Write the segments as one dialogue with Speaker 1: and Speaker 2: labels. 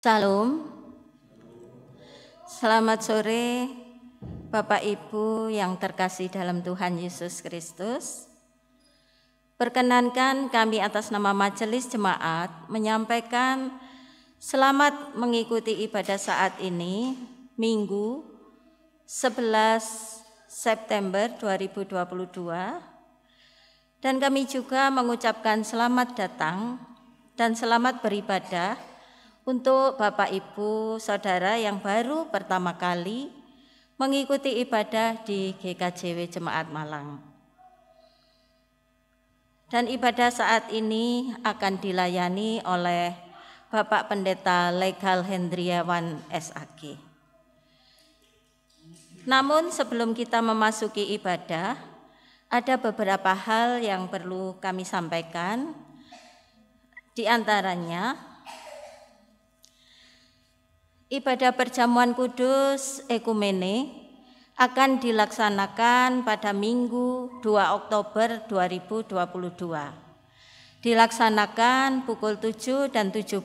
Speaker 1: Salam, selamat sore Bapak Ibu yang terkasih dalam Tuhan Yesus Kristus. Perkenankan kami atas nama Majelis Jemaat menyampaikan selamat mengikuti ibadah saat ini, Minggu 11 September 2022. Dan kami juga mengucapkan selamat datang dan selamat beribadah untuk Bapak Ibu Saudara yang baru pertama kali mengikuti ibadah di GKJW Jemaat Malang. Dan ibadah saat ini akan dilayani oleh Bapak Pendeta Legal Hendriawan SAG. Namun sebelum kita memasuki ibadah, ada beberapa hal yang perlu kami sampaikan. Di antaranya, ibadah perjamuan kudus ekumene akan dilaksanakan pada Minggu 2 Oktober 2022. Dilaksanakan pukul 7 dan 17.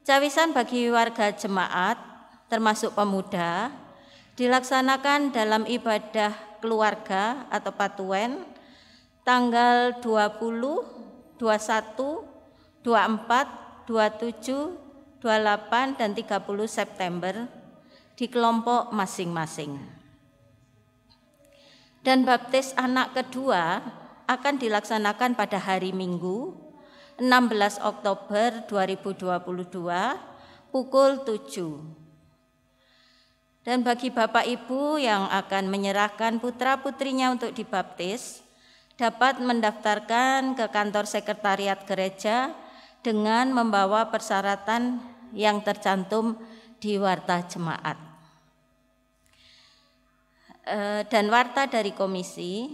Speaker 1: Cawisan bagi warga jemaat termasuk pemuda dilaksanakan dalam ibadah keluarga atau patuen tanggal 20, 21, 24, 27, 28 dan 30 September di kelompok masing-masing. Dan baptis anak kedua akan dilaksanakan pada hari Minggu 16 Oktober 2022 pukul 7. Dan bagi Bapak Ibu yang akan menyerahkan putra-putrinya untuk dibaptis, dapat mendaftarkan ke kantor sekretariat gereja dengan membawa persyaratan yang tercantum di warta jemaat. Dan warta dari komisi,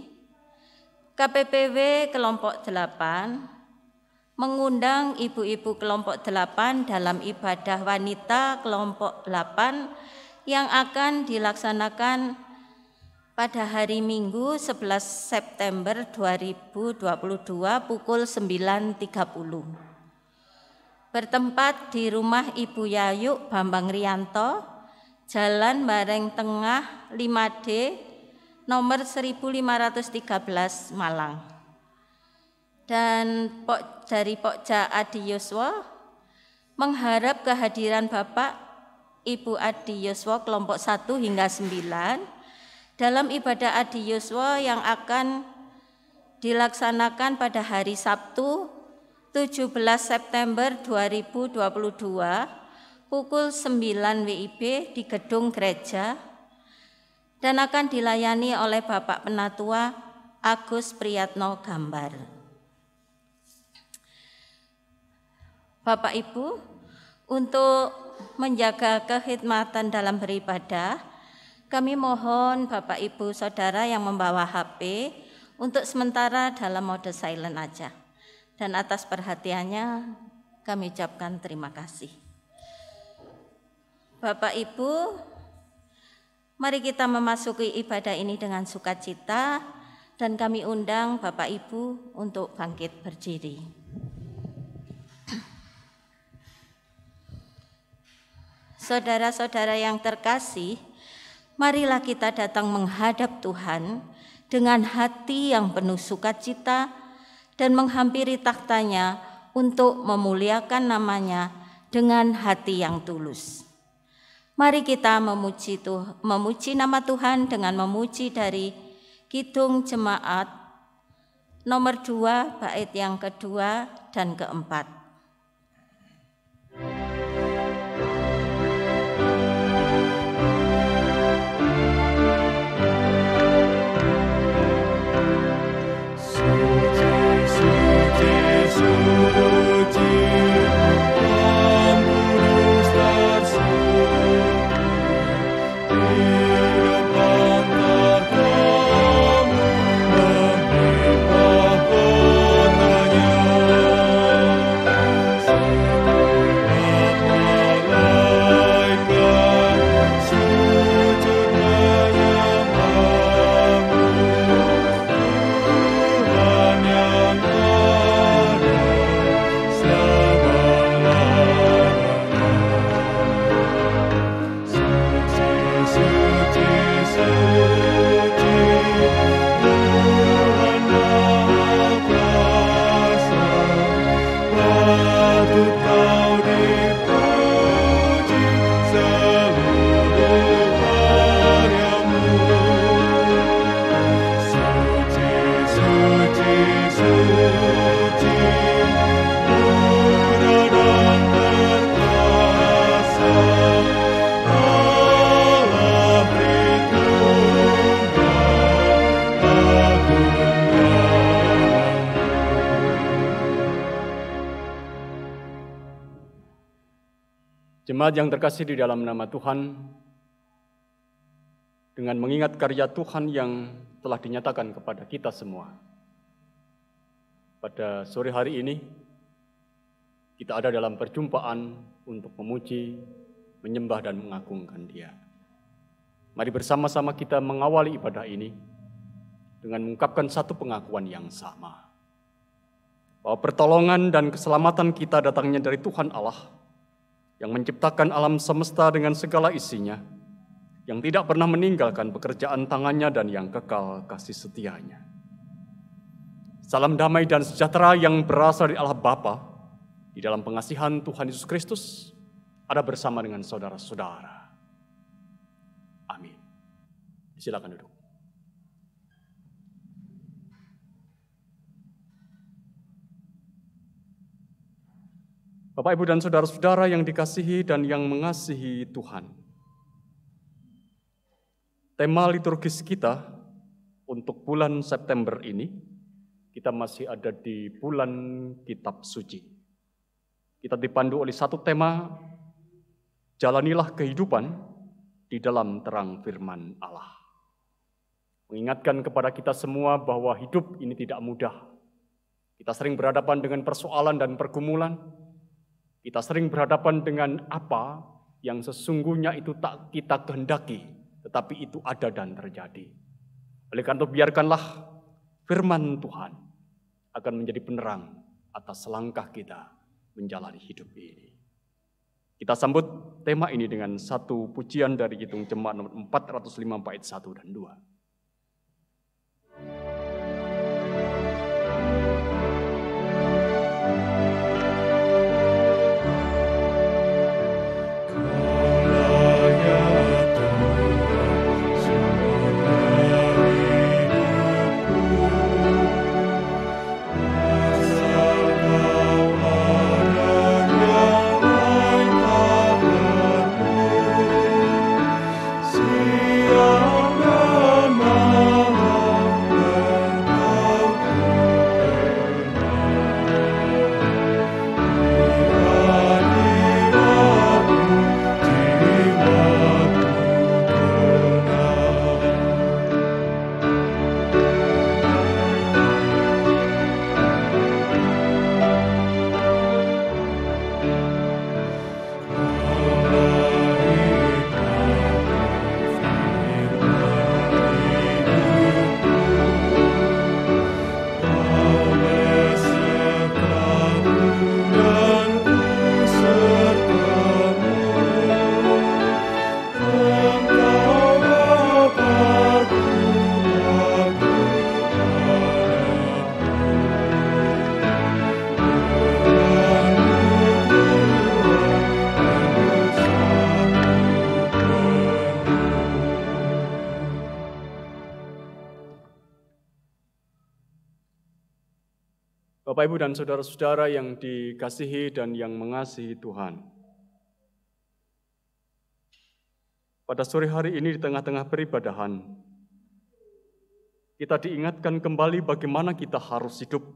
Speaker 1: KPPW kelompok 8 mengundang ibu-ibu kelompok 8 dalam ibadah wanita kelompok 8 yang akan dilaksanakan pada hari Minggu 11 September 2022 pukul 9.30. Bertempat di rumah Ibu Yayuk Bambang Rianto, Jalan Bareng Tengah 5D, nomor 1513 Malang. Dan dari Pokja Adi Yuswa mengharap kehadiran Bapak Ibu Adi Yuswa kelompok 1 hingga 9 dalam ibadah Adi Yuswa yang akan dilaksanakan pada hari Sabtu 17 September 2022 pukul 9 WIB di gedung gereja dan akan dilayani oleh Bapak Penatua Agus Priyatno Gambar. Bapak Ibu, untuk menjaga kekhidmatan dalam beribadah, kami mohon Bapak Ibu Saudara yang membawa HP untuk sementara dalam mode silent aja. Dan atas perhatiannya kami ucapkan terima kasih. Bapak Ibu, mari kita memasuki ibadah ini dengan sukacita dan kami undang Bapak Ibu untuk bangkit berdiri. Saudara-saudara yang terkasih, marilah kita datang menghadap Tuhan dengan hati yang penuh sukacita dan menghampiri taktanya untuk memuliakan namanya dengan hati yang tulus. Mari kita memuji nama Tuhan dengan memuji dari Kidung Jemaat nomor 2 bait yang kedua dan keempat.
Speaker 2: Jemaat yang terkasih di dalam nama Tuhan, dengan mengingat karya Tuhan yang telah dinyatakan kepada kita semua, pada sore hari ini, kita ada dalam perjumpaan untuk memuji, menyembah dan mengagungkan Dia. Mari bersama-sama kita mengawali ibadah ini dengan mengungkapkan satu pengakuan yang sama, bahwa pertolongan dan keselamatan kita datangnya dari Tuhan Allah yang menciptakan alam semesta dengan segala isinya, yang tidak pernah meninggalkan pekerjaan tangannya dan yang kekal kasih setianya. Salam damai dan sejahtera yang berasal dari Allah Bapa di dalam pengasihan Tuhan Yesus Kristus ada bersama dengan saudara-saudara. Amin. Silakan duduk. Bapak, Ibu, dan saudara-saudara yang dikasihi dan yang mengasihi Tuhan. Tema liturgis kita untuk bulan September ini, kita masih ada di bulan Kitab Suci. Kita dipandu oleh satu tema, jalanilah kehidupan di dalam terang firman Allah. Mengingatkan kepada kita semua bahwa hidup ini tidak mudah. Kita sering berhadapan dengan persoalan dan pergumulan. Kita sering berhadapan dengan apa yang sesungguhnya itu tak kita kehendaki, tetapi itu ada dan terjadi. Oleh karena itu biarkanlah firman Tuhan akan menjadi penerang atas langkah kita menjalani hidup ini. Kita sambut tema ini dengan satu pujian dari Kidung Jemaat nomor 405 bait 1 dan 2. Bapak, Ibu, dan saudara-saudara yang dikasihi dan yang mengasihi Tuhan. Pada sore hari ini di tengah-tengah peribadahan, kita diingatkan kembali bagaimana kita harus hidup.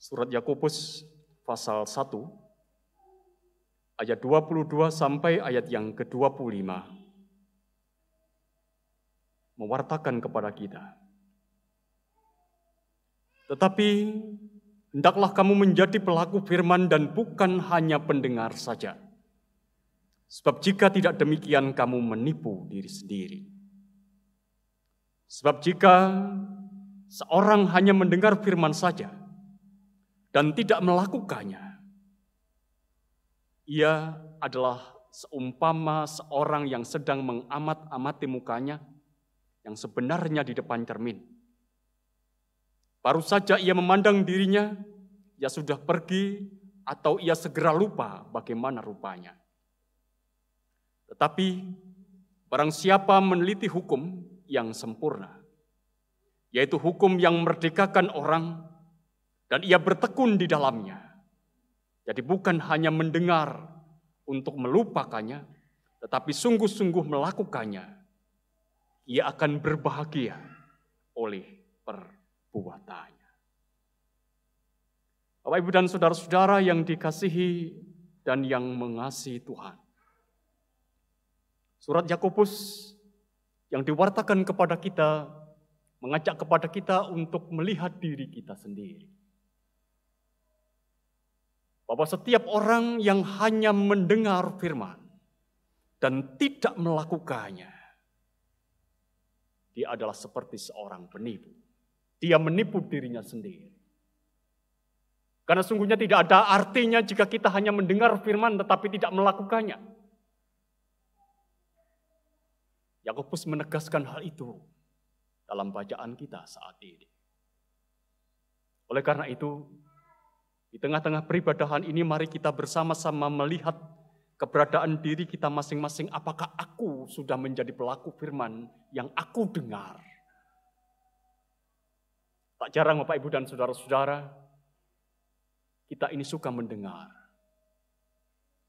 Speaker 2: Surat Yakobus pasal 1, ayat 22 sampai ayat yang ke-25, mewartakan kepada kita. Tetapi hendaklah kamu menjadi pelaku firman dan bukan hanya pendengar saja. Sebab jika tidak demikian kamu menipu diri sendiri. Sebab jika seorang hanya mendengar firman saja dan tidak melakukannya, ia adalah seumpama seorang yang sedang mengamat-amati mukanya yang sebenarnya di depan cermin. Baru saja ia memandang dirinya, ia sudah pergi atau ia segera lupa bagaimana rupanya. Tetapi barang siapa meneliti hukum yang sempurna, yaitu hukum yang merdekakan orang, dan ia bertekun di dalamnya. Jadi bukan hanya mendengar untuk melupakannya, tetapi sungguh-sungguh melakukannya, ia akan berbahagia oleh perbuatannya. Bapak, Ibu, dan saudara-saudara yang dikasihi dan yang mengasihi Tuhan. Surat Yakobus yang diwartakan kepada kita, mengajak kepada kita untuk melihat diri kita sendiri. Bahwa setiap orang yang hanya mendengar firman dan tidak melakukannya, dia adalah seperti seorang penipu. Dia menipu dirinya sendiri. Karena sungguhnya tidak ada artinya jika kita hanya mendengar firman tetapi tidak melakukannya. Yakobus menegaskan hal itu dalam bacaan kita saat ini. Oleh karena itu, di tengah-tengah peribadahan ini mari kita bersama-sama melihat keberadaan diri kita masing-masing. Apakah aku sudah menjadi pelaku firman yang aku dengar? Tak jarang Bapak, Ibu, dan saudara-saudara, kita ini suka mendengar,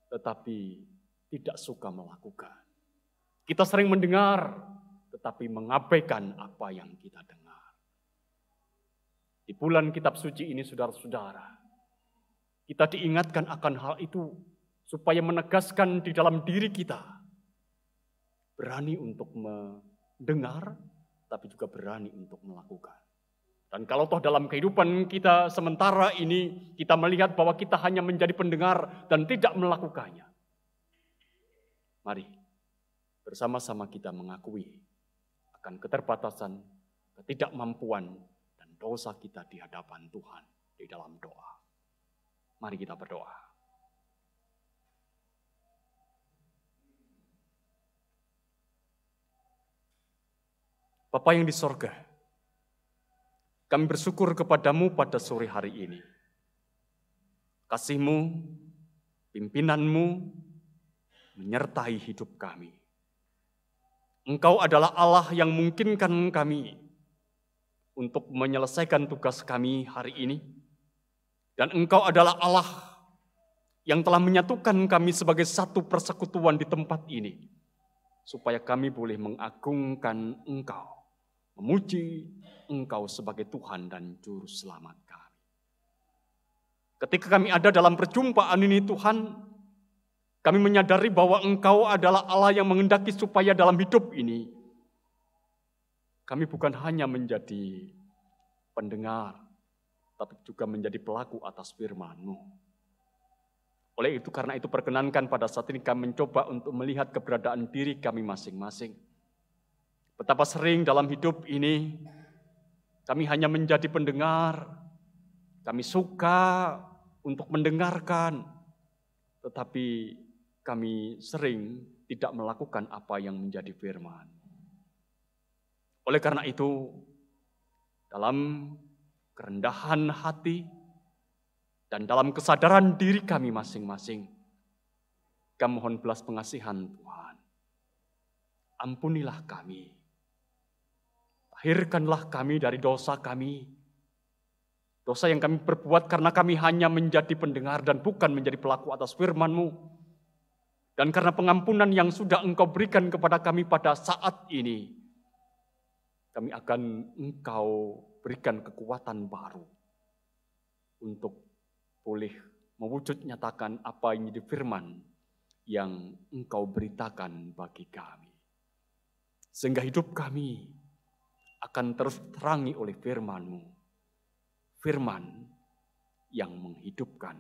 Speaker 2: tetapi tidak suka melakukan. Kita sering mendengar, tetapi mengabaikan apa yang kita dengar. Di bulan kitab suci ini, saudara-saudara, kita diingatkan akan hal itu, supaya menegaskan di dalam diri kita, berani untuk mendengar, tapi juga berani untuk melakukan. Dan kalau toh dalam kehidupan kita sementara ini, kita melihat bahwa kita hanya menjadi pendengar dan tidak melakukannya. Mari bersama-sama kita mengakui akan keterbatasan, ketidakmampuan, dan dosa kita di hadapan Tuhan di dalam doa. Mari kita berdoa. Bapa yang di sorga, kami bersyukur kepadamu pada sore hari ini. Kasih-Mu, pimpinan-Mu, menyertai hidup kami. Engkau adalah Allah yang memungkinkan kami untuk menyelesaikan tugas kami hari ini. Dan Engkau adalah Allah yang telah menyatukan kami sebagai satu persekutuan di tempat ini. Supaya kami boleh mengagungkan Engkau, memuji Engkau sebagai Tuhan dan Juru Selamat kami. Ketika kami ada dalam perjumpaan ini Tuhan, kami menyadari bahwa Engkau adalah Allah yang menghendaki supaya dalam hidup ini, kami bukan hanya menjadi pendengar, tapi juga menjadi pelaku atas firman-Mu. Oleh itu, karena itu perkenankan pada saat ini kami mencoba untuk melihat keberadaan diri kami masing-masing. Betapa sering dalam hidup ini, kami hanya menjadi pendengar, kami suka untuk mendengarkan, tetapi kami sering tidak melakukan apa yang menjadi firman. Oleh karena itu, dalam kerendahan hati dan dalam kesadaran diri kami masing-masing, kami mohon belas pengasihan Tuhan. Ampunilah kami. Tahirkanlah kami dari dosa kami. Dosa yang kami perbuat karena kami hanya menjadi pendengar dan bukan menjadi pelaku atas firman-Mu. Dan karena pengampunan yang sudah Engkau berikan kepada kami pada saat ini, kami akan Engkau berikan kekuatan baru untuk boleh mewujud nyatakan apa yang menjadi firman yang Engkau beritakan bagi kami. Sehingga hidup kami akan terus terangi oleh firman-Mu. Firman yang menghidupkan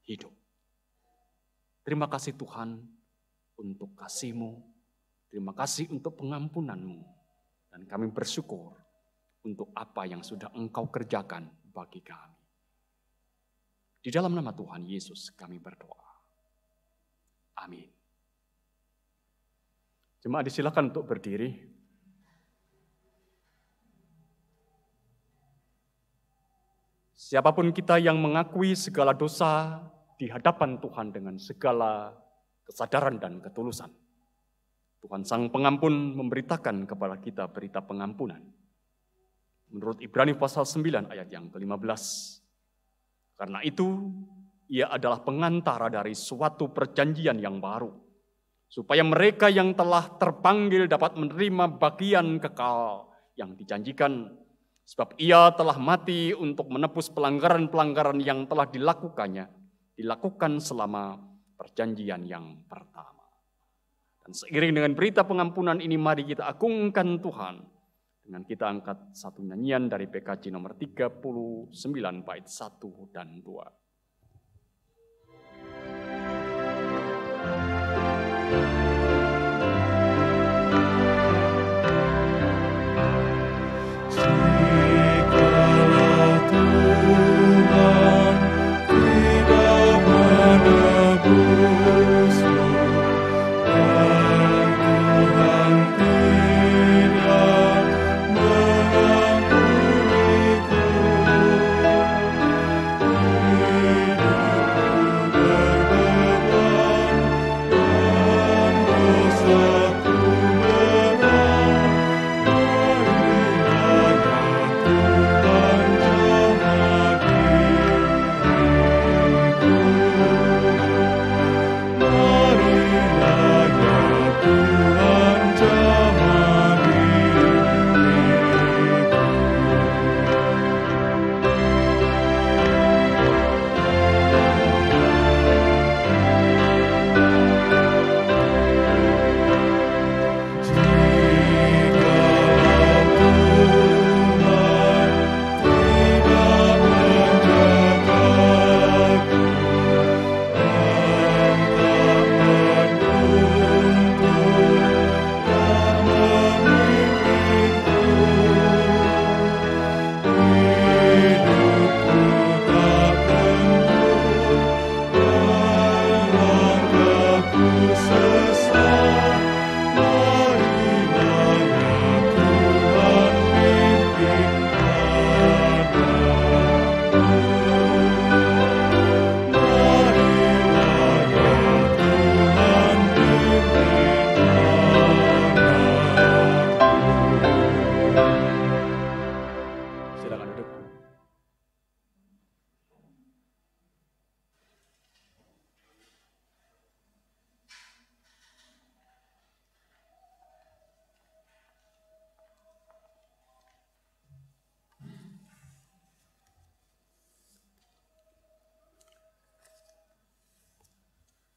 Speaker 2: hidup. Terima kasih Tuhan untuk kasih-Mu. Terima kasih untuk pengampunan-Mu. Dan kami bersyukur untuk apa yang sudah Engkau kerjakan bagi kami. Di dalam nama Tuhan Yesus kami berdoa. Amin. Jemaat disilakan untuk berdiri. Siapapun kita yang mengakui segala dosa di hadapan Tuhan dengan segala kesadaran dan ketulusan, Tuhan Sang Pengampun memberitakan kepada kita berita pengampunan. Menurut Ibrani pasal 9 ayat yang ke-15. Karena itu, Ia adalah pengantara dari suatu perjanjian yang baru, supaya mereka yang telah terpanggil dapat menerima bagian kekal yang dijanjikan, Sebab ia telah mati untuk menebus pelanggaran-pelanggaran yang telah dilakukan selama perjanjian yang pertama. Dan seiring dengan berita pengampunan ini, mari kita agungkan Tuhan dengan kita angkat satu nyanyian dari PKJ nomor 39 bait 1 dan 2.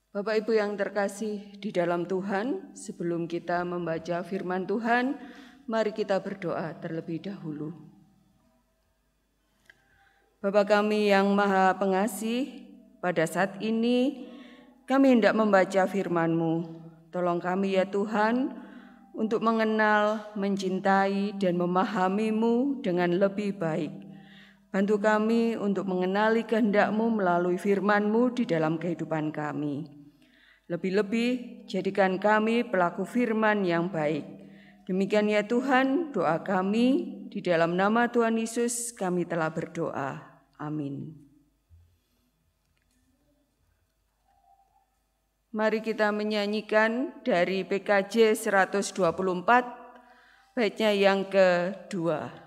Speaker 3: Bapak Ibu yang terkasih di dalam Tuhan, sebelum kita membaca firman Tuhan, mari kita berdoa terlebih dahulu. Bapa kami yang Maha Pengasih, pada saat ini kami hendak membaca firman-Mu. Tolong kami ya Tuhan untuk mengenal, mencintai, dan memahami-Mu dengan lebih baik. Bantu kami untuk mengenali kehendak-Mu melalui firman-Mu di dalam kehidupan kami. Lebih-lebih, jadikan kami pelaku firman yang baik. Demikian ya Tuhan, doa kami, di dalam nama Tuhan Yesus kami telah berdoa. Amin. Mari kita menyanyikan dari PKJ 124, baitnya yang kedua.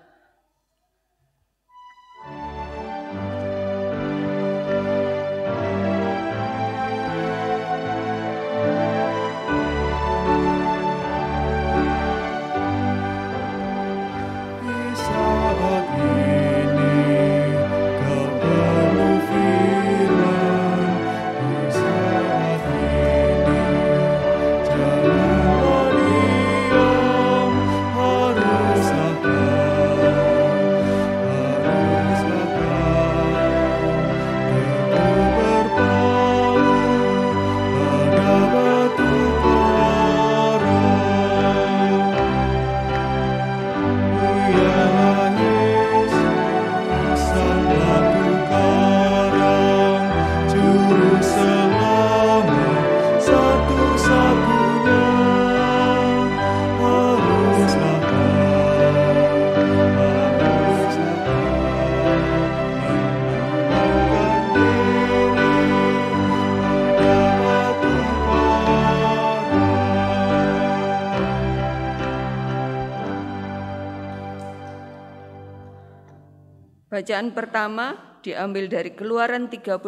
Speaker 3: Bacaan pertama diambil dari Keluaran 32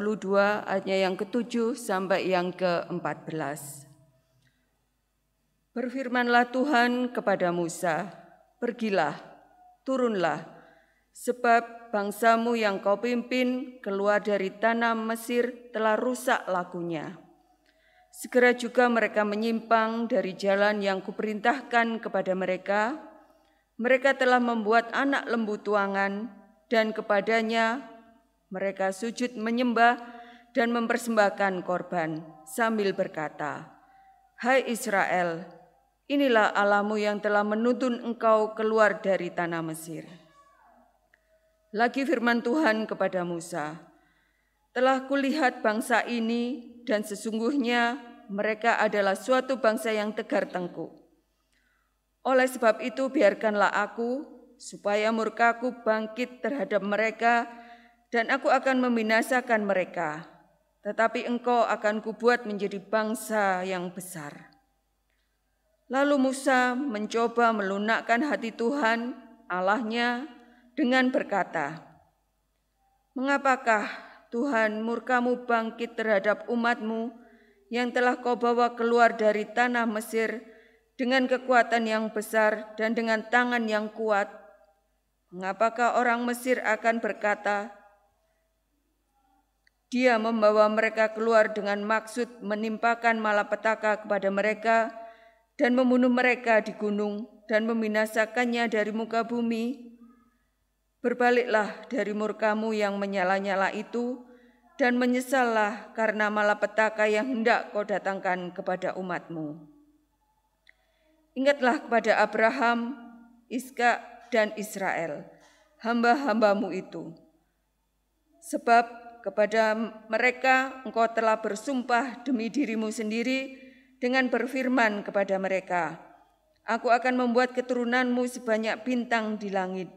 Speaker 3: ayatnya yang ke-7 sampai yang ke-14. Berfirmanlah Tuhan kepada Musa, "Pergilah, turunlah, sebab bangsamu yang kau pimpin keluar dari tanah Mesir telah rusak lakunya. Segera juga mereka menyimpang dari jalan yang kuperintahkan kepada mereka. Mereka telah membuat anak lembu tuangan, dan kepadanya mereka sujud menyembah dan mempersembahkan korban sambil berkata, "Hai Israel, inilah Allahmu yang telah menuntun engkau keluar dari tanah Mesir." Lagi firman Tuhan kepada Musa, "Telah kulihat bangsa ini, dan sesungguhnya mereka adalah suatu bangsa yang tegar tengkuk. Oleh sebab itu biarkanlah aku, supaya murkaku bangkit terhadap mereka, dan aku akan membinasakan mereka. Tetapi engkau akan kubuat menjadi bangsa yang besar." Lalu Musa mencoba melunakkan hati Tuhan Allahnya dengan berkata, "Mengapakah Tuhan murkamu bangkit terhadap umatmu yang telah kau bawa keluar dari tanah Mesir dengan kekuatan yang besar dan dengan tangan yang kuat? Mengapakah orang Mesir akan berkata, 'Dia membawa mereka keluar dengan maksud menimpakan malapetaka kepada mereka dan membunuh mereka di gunung dan membinasakannya dari muka bumi?' Berbaliklah dari murkamu yang menyala-nyala itu dan menyesallah karena malapetaka yang hendak kau datangkan kepada umatmu. Ingatlah kepada Abraham, Ishak, dan Israel, hamba-hambamu itu. Sebab kepada mereka engkau telah bersumpah demi dirimu sendiri dengan berfirman kepada mereka, 'Aku akan membuat keturunanmu sebanyak bintang di langit,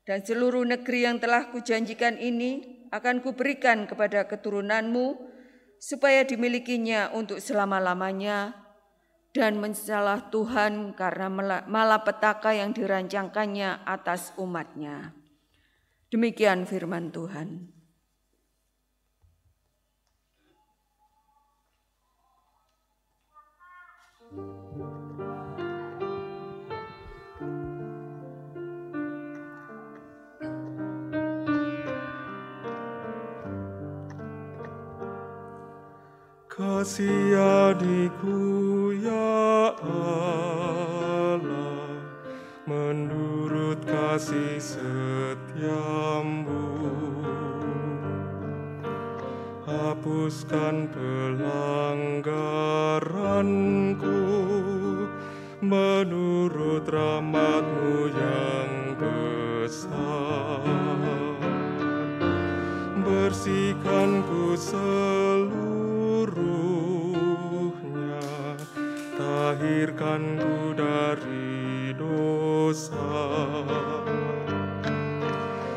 Speaker 3: dan seluruh negeri yang telah kujanjikan ini akan kuberikan kepada keturunanmu, supaya dimilikinya untuk selama-lamanya,' dan menyesalah Tuhan karena malapetaka yang dirancangkannya atas umatnya." Demikian firman Tuhan.
Speaker 4: Kasih adikku ya Allah, menurut kasih setiamu, hapuskan pelanggaranku menurut rahmat-Mu yang besar. Bersihkanku seluruhnya, tahirkanku dari dosa.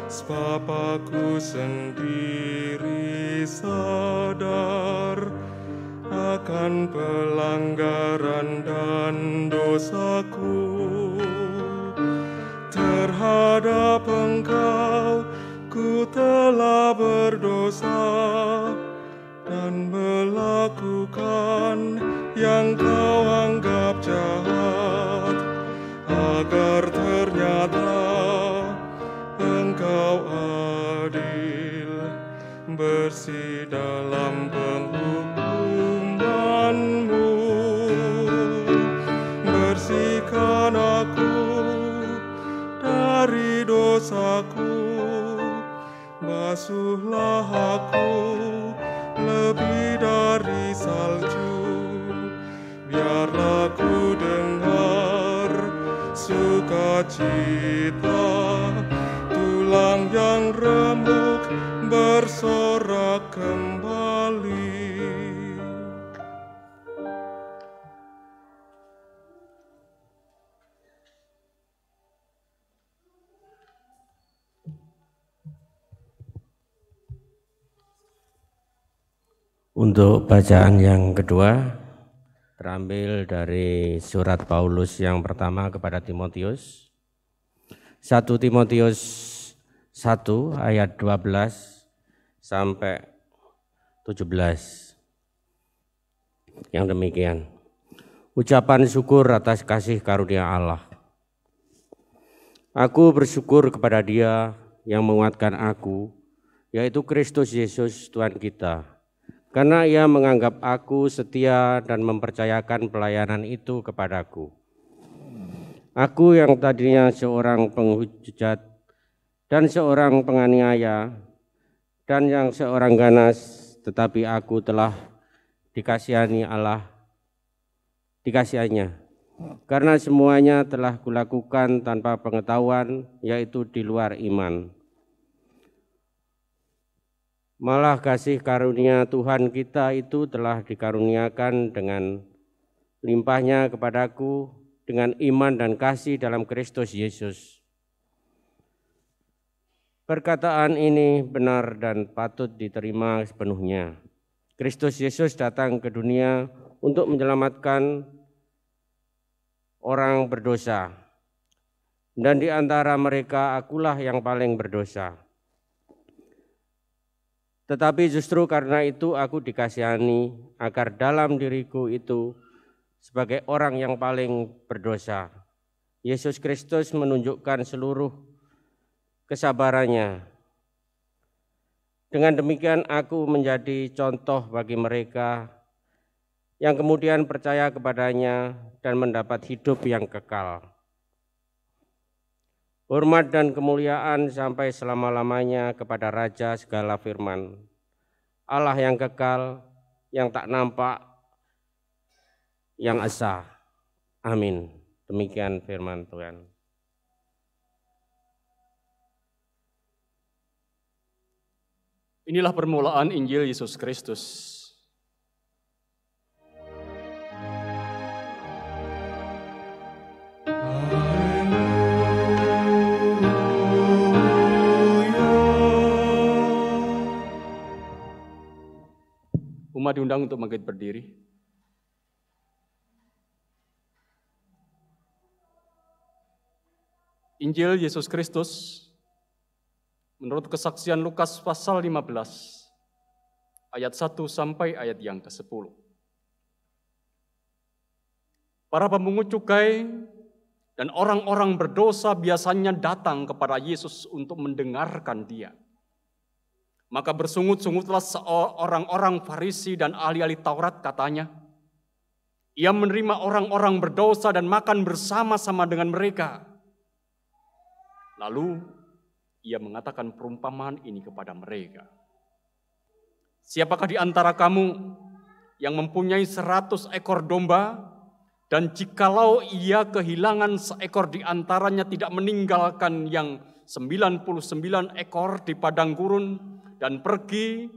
Speaker 4: Sebab aku sendiri sadar akan pelanggaran dan dosaku. Terhadap Engkau ku telah berdosa dan melakukan yang Kau anggap jahat, agar ternyata Engkau adil, bersih dalam penghukuman-Mu. Bersihkan aku dari dosaku, basuhlah aku lebih dari salju. Biarlah ku dengar sukacita, tulang yang remuk bersorak kembali.
Speaker 5: Untuk bacaan yang kedua terambil dari surat Paulus yang pertama kepada Timotius, 1 Timotius 1 ayat 12 sampai 17. Yang demikian, ucapan syukur atas kasih karunia Allah. Aku bersyukur kepada Dia yang menguatkan aku, yaitu Kristus Yesus Tuhan kita. Karena Ia menganggap aku setia dan mempercayakan pelayanan itu kepadaku. Aku yang tadinya seorang penghujat dan seorang penganiaya dan yang seorang ganas, tetapi aku telah dikasihani dikasihaninya. Karena semuanya telah kulakukan tanpa pengetahuan, yaitu di luar iman. Malah kasih karunia Tuhan kita itu telah dikaruniakan dengan limpahnya kepadaku dengan iman dan kasih dalam Kristus Yesus. Perkataan ini benar dan patut diterima sepenuhnya. Kristus Yesus datang ke dunia untuk menyelamatkan orang berdosa, dan di antara mereka akulah yang paling berdosa. Tetapi justru karena itu aku dikasihani agar dalam diriku itu sebagai orang yang paling berdosa, Yesus Kristus menunjukkan seluruh kesabarannya. Dengan demikian aku menjadi contoh bagi mereka yang kemudian percaya kepadanya dan mendapat hidup yang kekal. Hormat dan kemuliaan sampai selama-lamanya kepada Raja segala firman, Allah yang kekal, yang tak nampak, yang esa. Amin. Demikian firman Tuhan.
Speaker 2: Inilah permulaan Injil Yesus Kristus. Umat diundang untuk bangkit berdiri. Injil Yesus Kristus menurut kesaksian Lukas pasal 15 ayat 1 sampai ayat yang ke-10. Para pemungut cukai dan orang-orang berdosa biasanya datang kepada Yesus untuk mendengarkan Dia. Maka bersungut-sungutlah orang-orang Farisi dan ahli-ahli Taurat, katanya, Ia menerima orang-orang berdosa dan makan bersama-sama dengan mereka. Lalu Ia mengatakan perumpamaan ini kepada mereka. Siapakah di antara kamu yang mempunyai 100 ekor domba, dan jikalau ia kehilangan seekor di antaranya tidak meninggalkan yang 99 ekor di padang gurun, dan pergi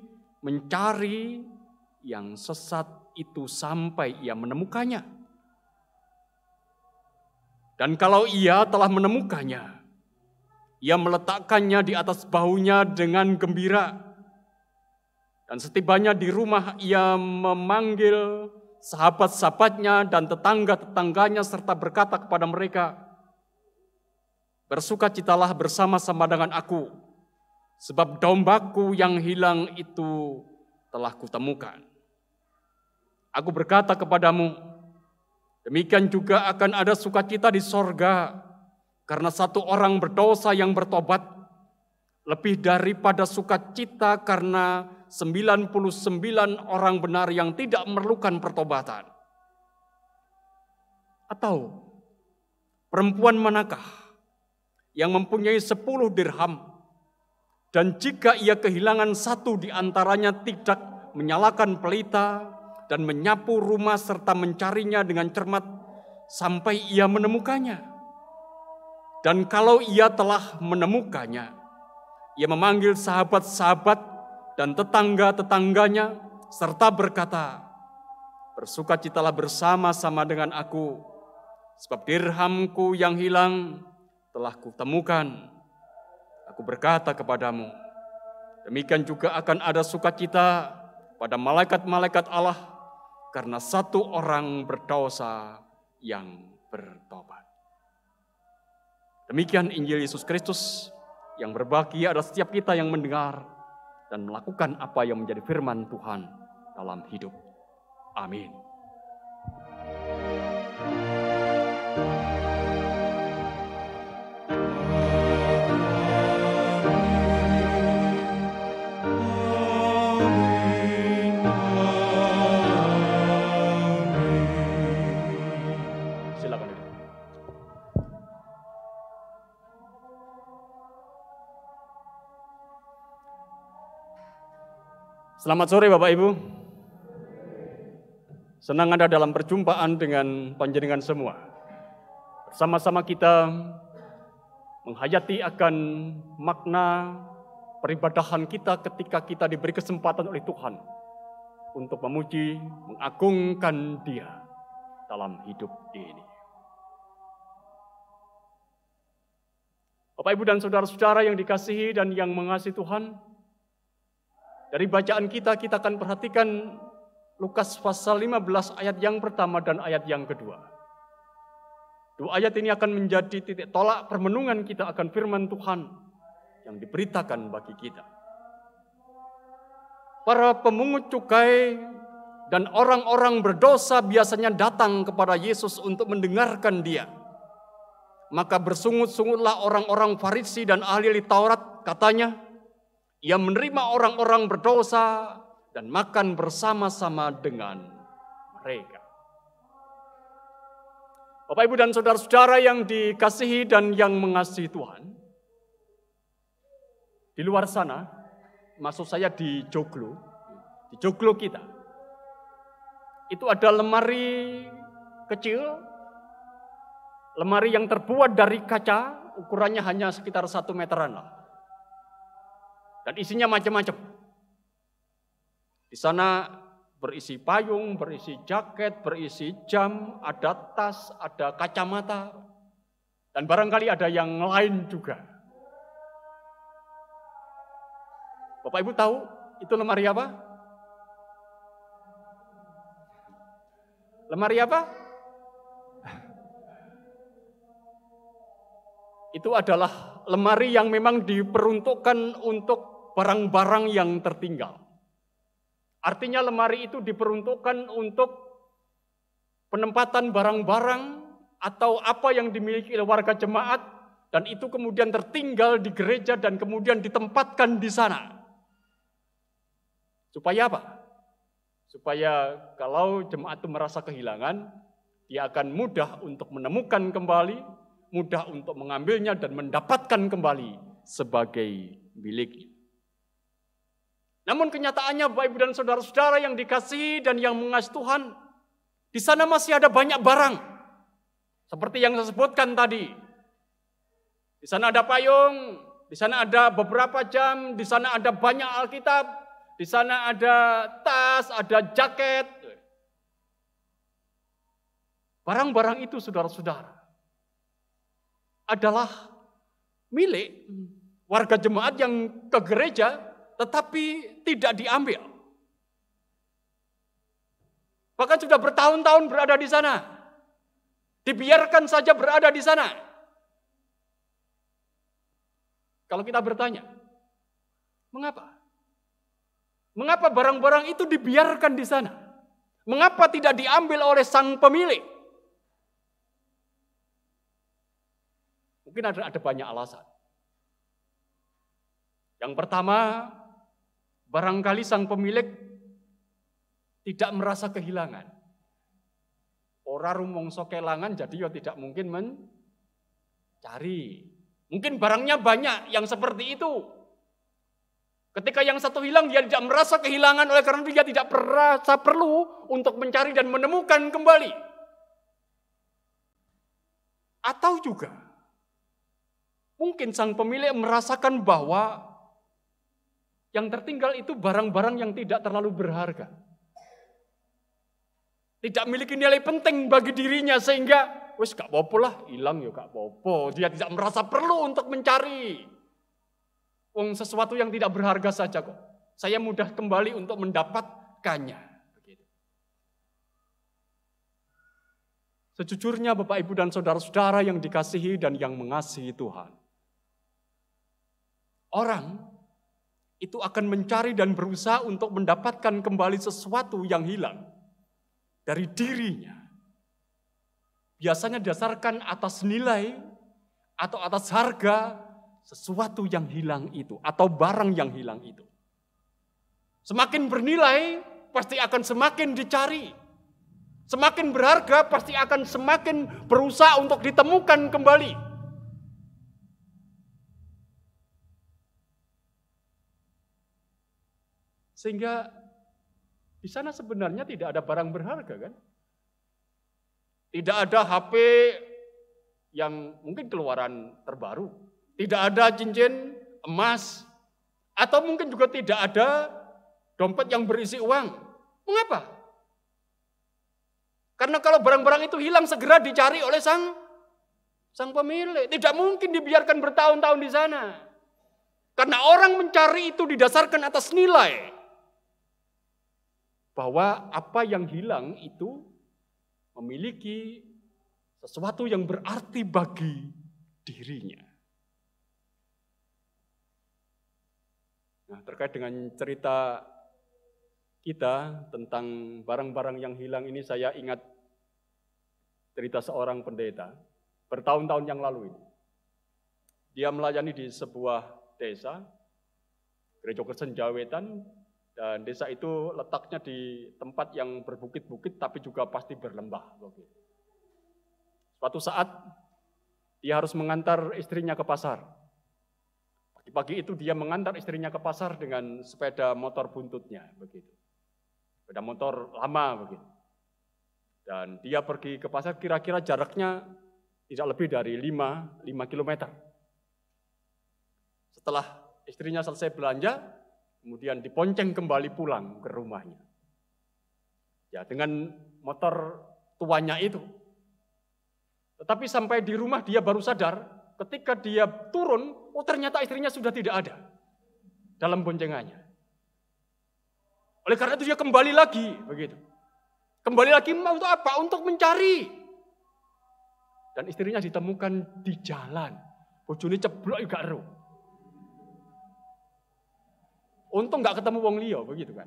Speaker 2: mencari yang sesat itu sampai ia menemukannya. Dan kalau ia telah menemukannya, ia meletakkannya di atas bahunya dengan gembira. Dan setibanya di rumah, ia memanggil sahabat-sahabatnya dan tetangga-tetangganya serta berkata kepada mereka, "Bersukacitalah bersama-sama dengan aku, sebab dombaku yang hilang itu telah kutemukan. Aku berkata kepadamu, demikian juga akan ada sukacita di sorga karena satu orang berdosa yang bertobat, lebih daripada sukacita karena 99 orang benar yang tidak memerlukan pertobatan. Atau perempuan manakah yang mempunyai 10 dirham, dan jika ia kehilangan satu di antaranya tidak menyalakan pelita dan menyapu rumah serta mencarinya dengan cermat sampai ia menemukannya. Dan kalau ia telah menemukannya, ia memanggil sahabat-sahabat dan tetangga-tetangganya serta berkata, bersukacitalah bersama-sama dengan aku, sebab dirhamku yang hilang telah kutemukan. Aku berkata kepadamu, demikian juga akan ada sukacita pada malaikat-malaikat Allah karena satu orang berdosa yang bertobat." Demikian Injil Yesus Kristus, yang berbahagia adalah setiap kita yang mendengar dan melakukan apa yang menjadi firman Tuhan dalam hidup. Amin. Selamat sore Bapak Ibu. Senang ada dalam perjumpaan dengan panjenengan semua. Bersama-sama kita menghayati akan makna peribadahan kita ketika kita diberi kesempatan oleh Tuhan untuk memuji, mengagungkan Dia dalam hidup ini. Bapak Ibu dan saudara-saudara yang dikasihi dan yang mengasihi Tuhan, dari bacaan kita akan perhatikan Lukas pasal 15 ayat yang pertama dan ayat yang kedua. Dua ayat ini akan menjadi titik tolak permenungan kita akan firman Tuhan yang diberitakan bagi kita. Para pemungut cukai dan orang-orang berdosa biasanya datang kepada Yesus untuk mendengarkan Dia. Maka bersungut-sungutlah orang-orang Farisi dan ahli Taurat, katanya, Ia menerima orang-orang berdosa dan makan bersama-sama dengan mereka. Bapak, Ibu, dan saudara-saudara yang dikasihi dan yang mengasihi Tuhan, di luar sana, maksud saya di joglo kita, itu ada lemari kecil, lemari yang terbuat dari kaca, ukurannya hanya sekitar 1 meteran lah. Dan isinya macam-macam. Di sana berisi payung, berisi jaket, berisi jam, ada tas, ada kacamata, dan barangkali ada yang lain juga. Bapak Ibu tahu itu lemari apa? Lemari apa? Itu adalah lemari yang memang diperuntukkan untuk barang-barang yang tertinggal. Artinya lemari itu diperuntukkan untuk penempatan barang-barang atau apa yang dimiliki oleh warga jemaat, dan itu kemudian tertinggal di gereja dan kemudian ditempatkan di sana. Supaya apa? Supaya kalau jemaat itu merasa kehilangan, dia akan mudah untuk menemukan kembali, mudah untuk mengambilnya dan mendapatkan kembali sebagai miliknya. Namun kenyataannya Bapak Ibu dan saudara-saudara yang dikasihi dan yang mengasihi Tuhan, di sana masih ada banyak barang. Seperti yang saya sebutkan tadi. Di sana ada payung, di sana ada beberapa jam, di sana ada banyak Alkitab, di sana ada tas, ada jaket. Barang-barang itu saudara-saudara adalah milik warga jemaat yang ke gereja, tetapi tidak diambil. Bahkan sudah bertahun-tahun berada di sana. Dibiarkan saja berada di sana. Kalau kita bertanya, mengapa? Mengapa barang-barang itu dibiarkan di sana? Mengapa tidak diambil oleh sang pemilik? Mungkin ada banyak alasan. Yang pertama, barangkali sang pemilik tidak merasa kehilangan. Ora rumangsa kelangan, jadi ya tidak mungkin mencari. Mungkin barangnya banyak yang seperti itu. Ketika yang satu hilang, dia tidak merasa kehilangan, oleh karena dia tidak merasa perlu untuk mencari dan menemukan kembali. Atau juga, mungkin sang pemilik merasakan bahwa yang tertinggal itu barang-barang yang tidak terlalu berharga. Tidak memiliki nilai penting bagi dirinya sehingga wis gak apa-apa lah, hilang ya gak apa-apa. Dia tidak merasa perlu untuk mencari. Sesuatu yang tidak berharga saja kok. Saya mudah kembali untuk mendapatkannya. Sejujurnya Bapak, Ibu, dan saudara-saudara yang dikasihi dan yang mengasihi Tuhan, orang itu akan mencari dan berusaha untuk mendapatkan kembali sesuatu yang hilang dari dirinya. Biasanya didasarkan atas nilai atau atas harga sesuatu yang hilang itu atau barang yang hilang itu. Semakin bernilai pasti akan semakin dicari. Semakin berharga pasti akan semakin berusaha untuk ditemukan kembali. Sehingga Di sana sebenarnya tidak ada barang berharga kan? Tidak ada HP yang mungkin keluaran terbaru. Tidak ada cincin emas. Atau mungkin juga tidak ada dompet yang berisi uang. Mengapa? Karena kalau barang-barang itu hilang segera dicari oleh sang pemilik. Tidak mungkin dibiarkan bertahun-tahun di sana. Karena orang mencari itu didasarkan atas nilai. Bahwa apa yang hilang itu memiliki sesuatu yang berarti bagi dirinya. Nah, terkait dengan cerita kita tentang barang-barang yang hilang ini, saya ingat cerita seorang pendeta bertahun-tahun yang lalu ini. Dia melayani di sebuah desa, Gereja Kristen Jawetan, dan desa itu letaknya di tempat yang berbukit-bukit tapi juga pasti berlembah. Suatu saat dia harus mengantar istrinya ke pasar. Pagi-pagi itu dia mengantar istrinya ke pasar dengan sepeda motor buntutnya, begitu. Sepeda motor lama begitu. Dan dia pergi ke pasar kira-kira jaraknya tidak lebih dari 5 kilometer. Setelah istrinya selesai belanja, kemudian diponceng kembali pulang ke rumahnya. Ya, dengan motor tuanya itu. Tetapi sampai di rumah dia baru sadar, ketika dia turun, oh ternyata istrinya sudah tidak ada dalam boncengannya. Oleh karena itu dia kembali lagi, begitu. Kembali lagi untuk apa? Untuk mencari. Dan istrinya ditemukan di jalan. Bojone ceblok juga ero. Untung nggak ketemu wong liya, begitu kan.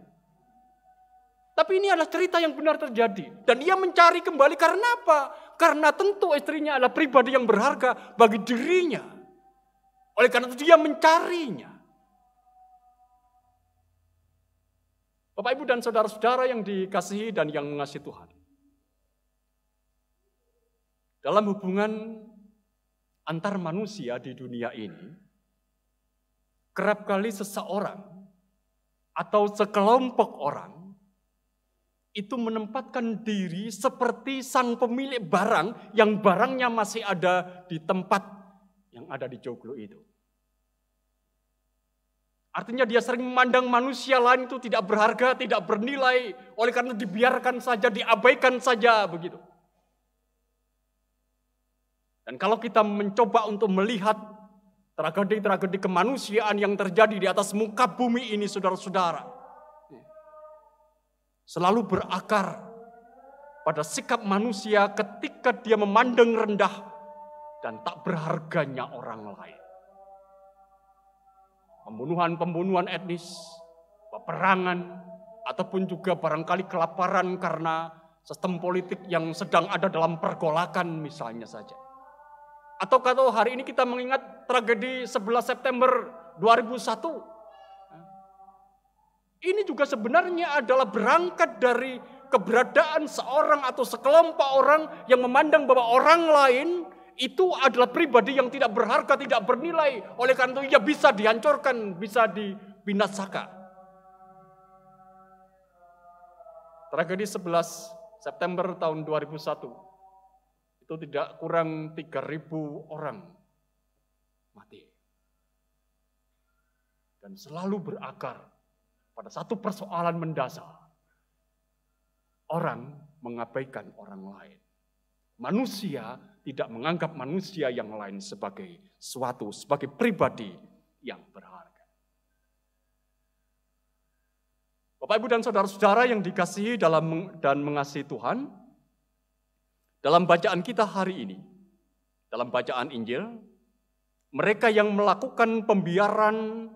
Speaker 2: Tapi ini adalah cerita yang benar terjadi. Dan dia mencari kembali karena apa? Karena tentu istrinya adalah pribadi yang berharga bagi dirinya. Oleh karena itu dia mencarinya. Bapak, Ibu, dan saudara-saudara yang dikasihi dan yang mengasihi Tuhan. Dalam hubungan antar manusia di dunia ini, kerap kali seseorang atau sekelompok orang itu menempatkan diri seperti sang pemilik barang yang barangnya masih ada di tempat yang ada di joglo itu. Artinya dia sering memandang manusia lain itu tidak berharga, tidak bernilai, oleh karena dibiarkan saja, diabaikan saja begitu. Dan kalau kita mencoba untuk melihat tragedi-tragedi kemanusiaan yang terjadi di atas muka bumi ini, saudara-saudara, selalu berakar pada sikap manusia ketika dia memandang rendah dan tak berharganya orang lain. Pembunuhan-pembunuhan etnis, peperangan, ataupun juga barangkali kelaparan karena sistem politik yang sedang ada dalam pergolakan misalnya saja. Atau kalau hari ini kita mengingat tragedi 11 September 2001. Ini juga sebenarnya adalah berangkat dari keberadaan seorang atau sekelompok orang yang memandang bahwa orang lain itu adalah pribadi yang tidak berharga, tidak bernilai. Oleh karena itu ia bisa dihancurkan, bisa dibinasakan. Tragedi 11 September tahun 2001. Itu tidak kurang 3.000 orang mati. Dan selalu berakar pada satu persoalan mendasar. Orang mengabaikan orang lain. Manusia tidak menganggap manusia yang lain sebagai sebagai pribadi yang berharga. Bapak, Ibu, dan saudara-saudara yang dikasihi dan mengasihi Tuhan, dalam bacaan kita hari ini, dalam bacaan Injil, mereka yang melakukan pembiaran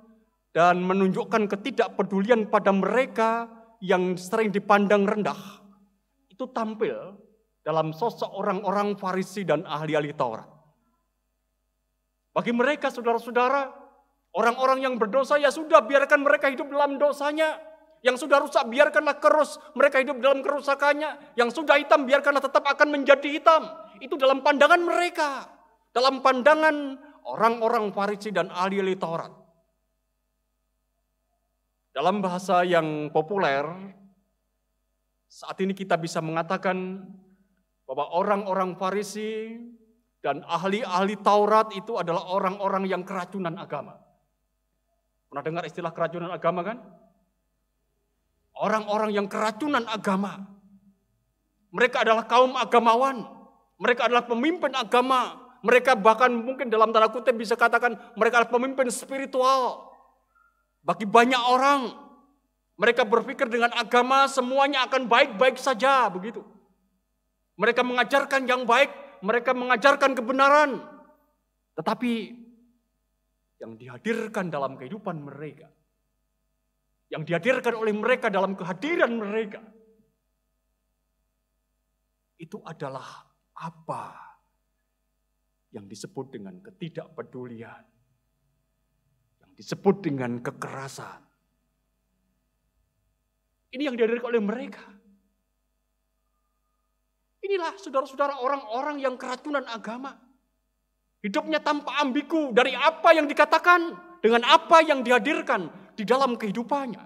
Speaker 2: dan menunjukkan ketidakpedulian pada mereka yang sering dipandang rendah, itu tampil dalam sosok orang-orang Farisi dan ahli-ahli Taurat. Bagi mereka, saudara-saudara, orang-orang yang berdosa, ya sudah, biarkan mereka hidup dalam dosanya. Yang sudah rusak, biarkanlah mereka hidup dalam kerusakannya. Yang sudah hitam, biarkanlah tetap akan menjadi hitam. Itu dalam pandangan mereka. Dalam pandangan orang-orang Farisi dan ahli-ahli Taurat. Dalam bahasa yang populer, Saat ini kita bisa mengatakan bahwa orang-orang Farisi dan ahli-ahli Taurat itu adalah orang-orang yang keracunan agama. Pernah dengar istilah keracunan agama kan? Orang-orang yang keracunan agama. Mereka adalah kaum agamawan. Mereka adalah pemimpin agama. Mereka bahkan mungkin dalam tanda kutip bisa katakan mereka adalah pemimpin spiritual. Bagi banyak orang. Mereka berpikir dengan agama semuanya akan baik-baik saja, begitu. Mereka mengajarkan yang baik, mereka mengajarkan kebenaran. Tetapi yang dihadirkan dalam kehidupan mereka, yang dihadirkan oleh mereka dalam kehadiran mereka, itu adalah apa yang disebut dengan ketidakpedulian, yang disebut dengan kekerasan. Ini yang dihadirkan oleh mereka. Inilah saudara-saudara orang-orang yang keracunan agama. Hidupnya tanpa ambigu dari apa yang dikatakan dengan apa yang dihadirkan di dalam kehidupannya.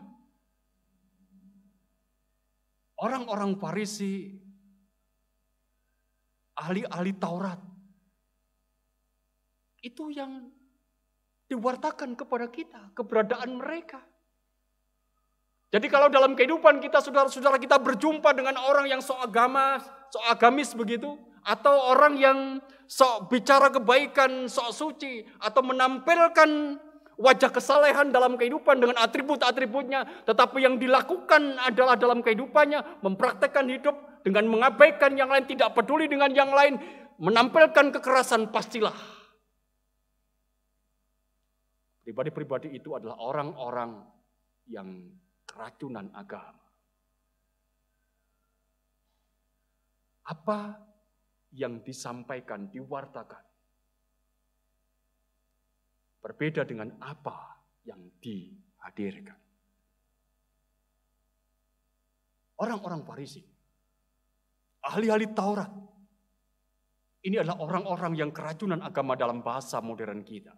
Speaker 2: Orang-orang Farisi, ahli-ahli Taurat, itu yang diwartakan kepada kita, keberadaan mereka. Jadi kalau dalam kehidupan kita, saudara-saudara, kita berjumpa dengan orang yang sok agama, sok agamis begitu, atau orang yang sok bicara kebaikan, sok suci, atau menampilkan wajah kesalehan dalam kehidupan dengan atribut-atributnya, tetapi yang dilakukan adalah dalam kehidupannya mempraktekkan hidup dengan mengabaikan yang lain, tidak peduli dengan yang lain, menampilkan kekerasan, pastilah pribadi-pribadi itu adalah orang-orang yang keracunan agama. Apa yang disampaikan, diwartakan, berbeda dengan apa yang dihadirkan. Orang-orang Farisi, ahli-ahli Taurat, ini adalah orang-orang yang keracunan agama dalam bahasa modern kita.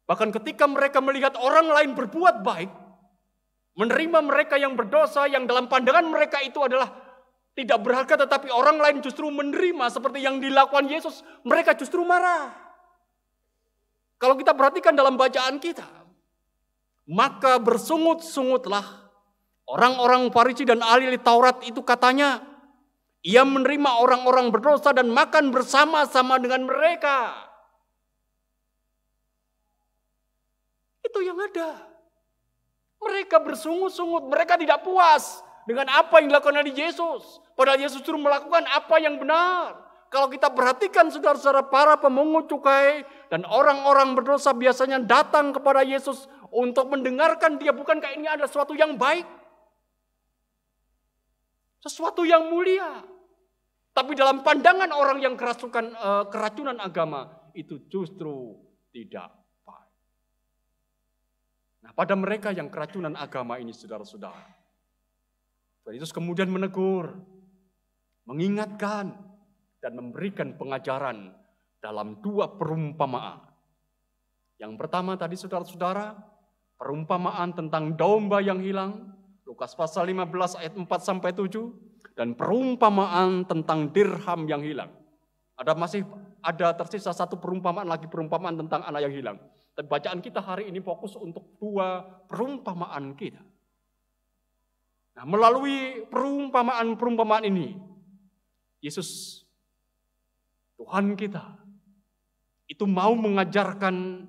Speaker 2: Bahkan ketika mereka melihat orang lain berbuat baik, menerima mereka yang berdosa, yang dalam pandangan mereka itu adalah tidak berharga, tetapi orang lain justru menerima seperti yang dilakukan Yesus, mereka justru marah. Kalau kita perhatikan dalam bacaan kita, maka bersungut-sungutlah orang-orang Farisi dan ahli Taurat itu, katanya, ia menerima orang-orang berdosa dan makan bersama-sama dengan mereka. Itu yang ada. Mereka bersungut-sungut, mereka tidak puas dengan apa yang dilakukan oleh Yesus. Padahal Yesus suruh melakukan apa yang benar. Kalau kita perhatikan saudara-saudara, para pemungut cukai dan orang-orang berdosa biasanya datang kepada Yesus untuk mendengarkan dia. Bukankah ini adalah sesuatu yang baik? Sesuatu yang mulia. Tapi dalam pandangan orang yang keracunan agama, itu justru tidak. Nah, pada mereka yang keracunan agama ini, saudara-saudara, Tuhan Yesus kemudian menegur, mengingatkan, dan memberikan pengajaran dalam dua perumpamaan. Yang pertama tadi, saudara-saudara, perumpamaan tentang domba yang hilang, Lukas pasal 15 ayat 4-7, dan perumpamaan tentang dirham yang hilang. Masih ada tersisa satu perumpamaan lagi, perumpamaan tentang anak yang hilang. Dan bacaan kita hari ini fokus untuk dua perumpamaan kita. Nah, melalui perumpamaan-perumpamaan ini, Yesus, Tuhan kita, itu mau mengajarkan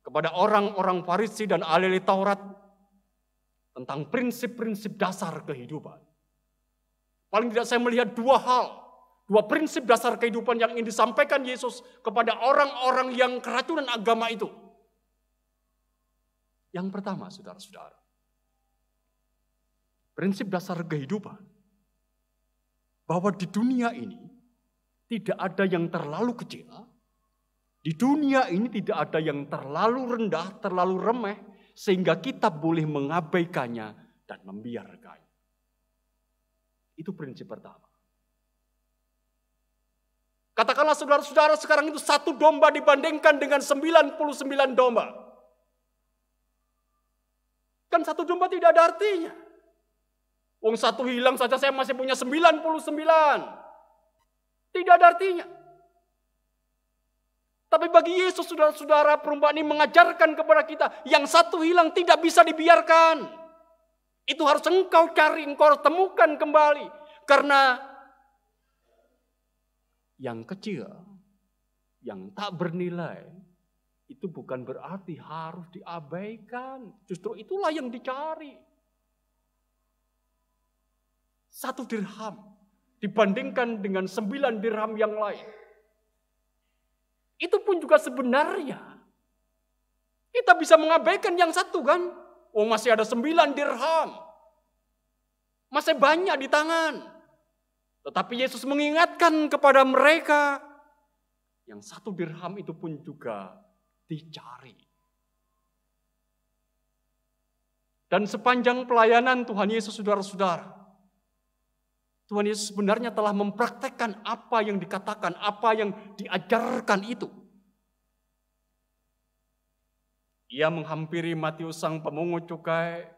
Speaker 2: kepada orang-orang Farisi dan ahli Taurat tentang prinsip-prinsip dasar kehidupan. Paling tidak saya melihat dua hal, dua prinsip dasar kehidupan yang ingin disampaikan Yesus kepada orang-orang yang keracunan agama itu. Yang pertama, saudara-saudara, prinsip dasar kehidupan, bahwa di dunia ini tidak ada yang terlalu kecil, di dunia ini tidak ada yang terlalu rendah, terlalu remeh, sehingga kita boleh mengabaikannya dan membiarkannya. Itu prinsip pertama. Katakanlah saudara-saudara, sekarang itu satu domba dibandingkan dengan 99 domba. Kan satu domba tidak ada artinya. Wong satu hilang saja saya masih punya 99. Tidak ada artinya. Tapi bagi Yesus, saudara-saudara, perumpamaan ini mengajarkan kepada kita, yang satu hilang tidak bisa dibiarkan. Itu harus engkau cari, engkau temukan kembali. Karena yang kecil, yang tak bernilai, itu bukan berarti harus diabaikan. Justru itulah yang dicari. 1 dirham dibandingkan dengan 9 dirham yang lain. Itu pun juga sebenarnya kita bisa mengabaikan yang satu kan. Oh, masih ada 9 dirham. Masih banyak di tangan. Tetapi Yesus mengingatkan kepada mereka, yang 1 dirham itu pun juga dicari. Dan sepanjang pelayanan Tuhan Yesus, saudara-saudara, Tuhan Yesus sebenarnya telah mempraktekkan apa yang dikatakan, apa yang diajarkan itu. Ia menghampiri Matius sang pemungut cukai.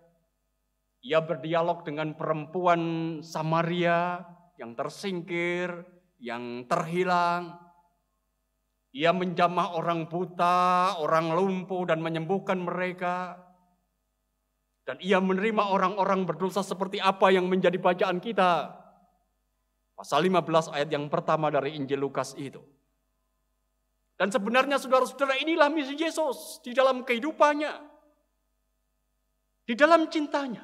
Speaker 2: Ia berdialog dengan perempuan Samaria yang tersingkir, yang terhilang. Ia menjamah orang buta, orang lumpuh dan menyembuhkan mereka. Dan ia menerima orang-orang berdosa seperti apa yang menjadi bacaan kita. Pasal 15 ayat yang pertama dari Injil Lukas itu. Dan sebenarnya saudara-saudara, inilah misi Yesus di dalam kehidupannya. Di dalam cintanya,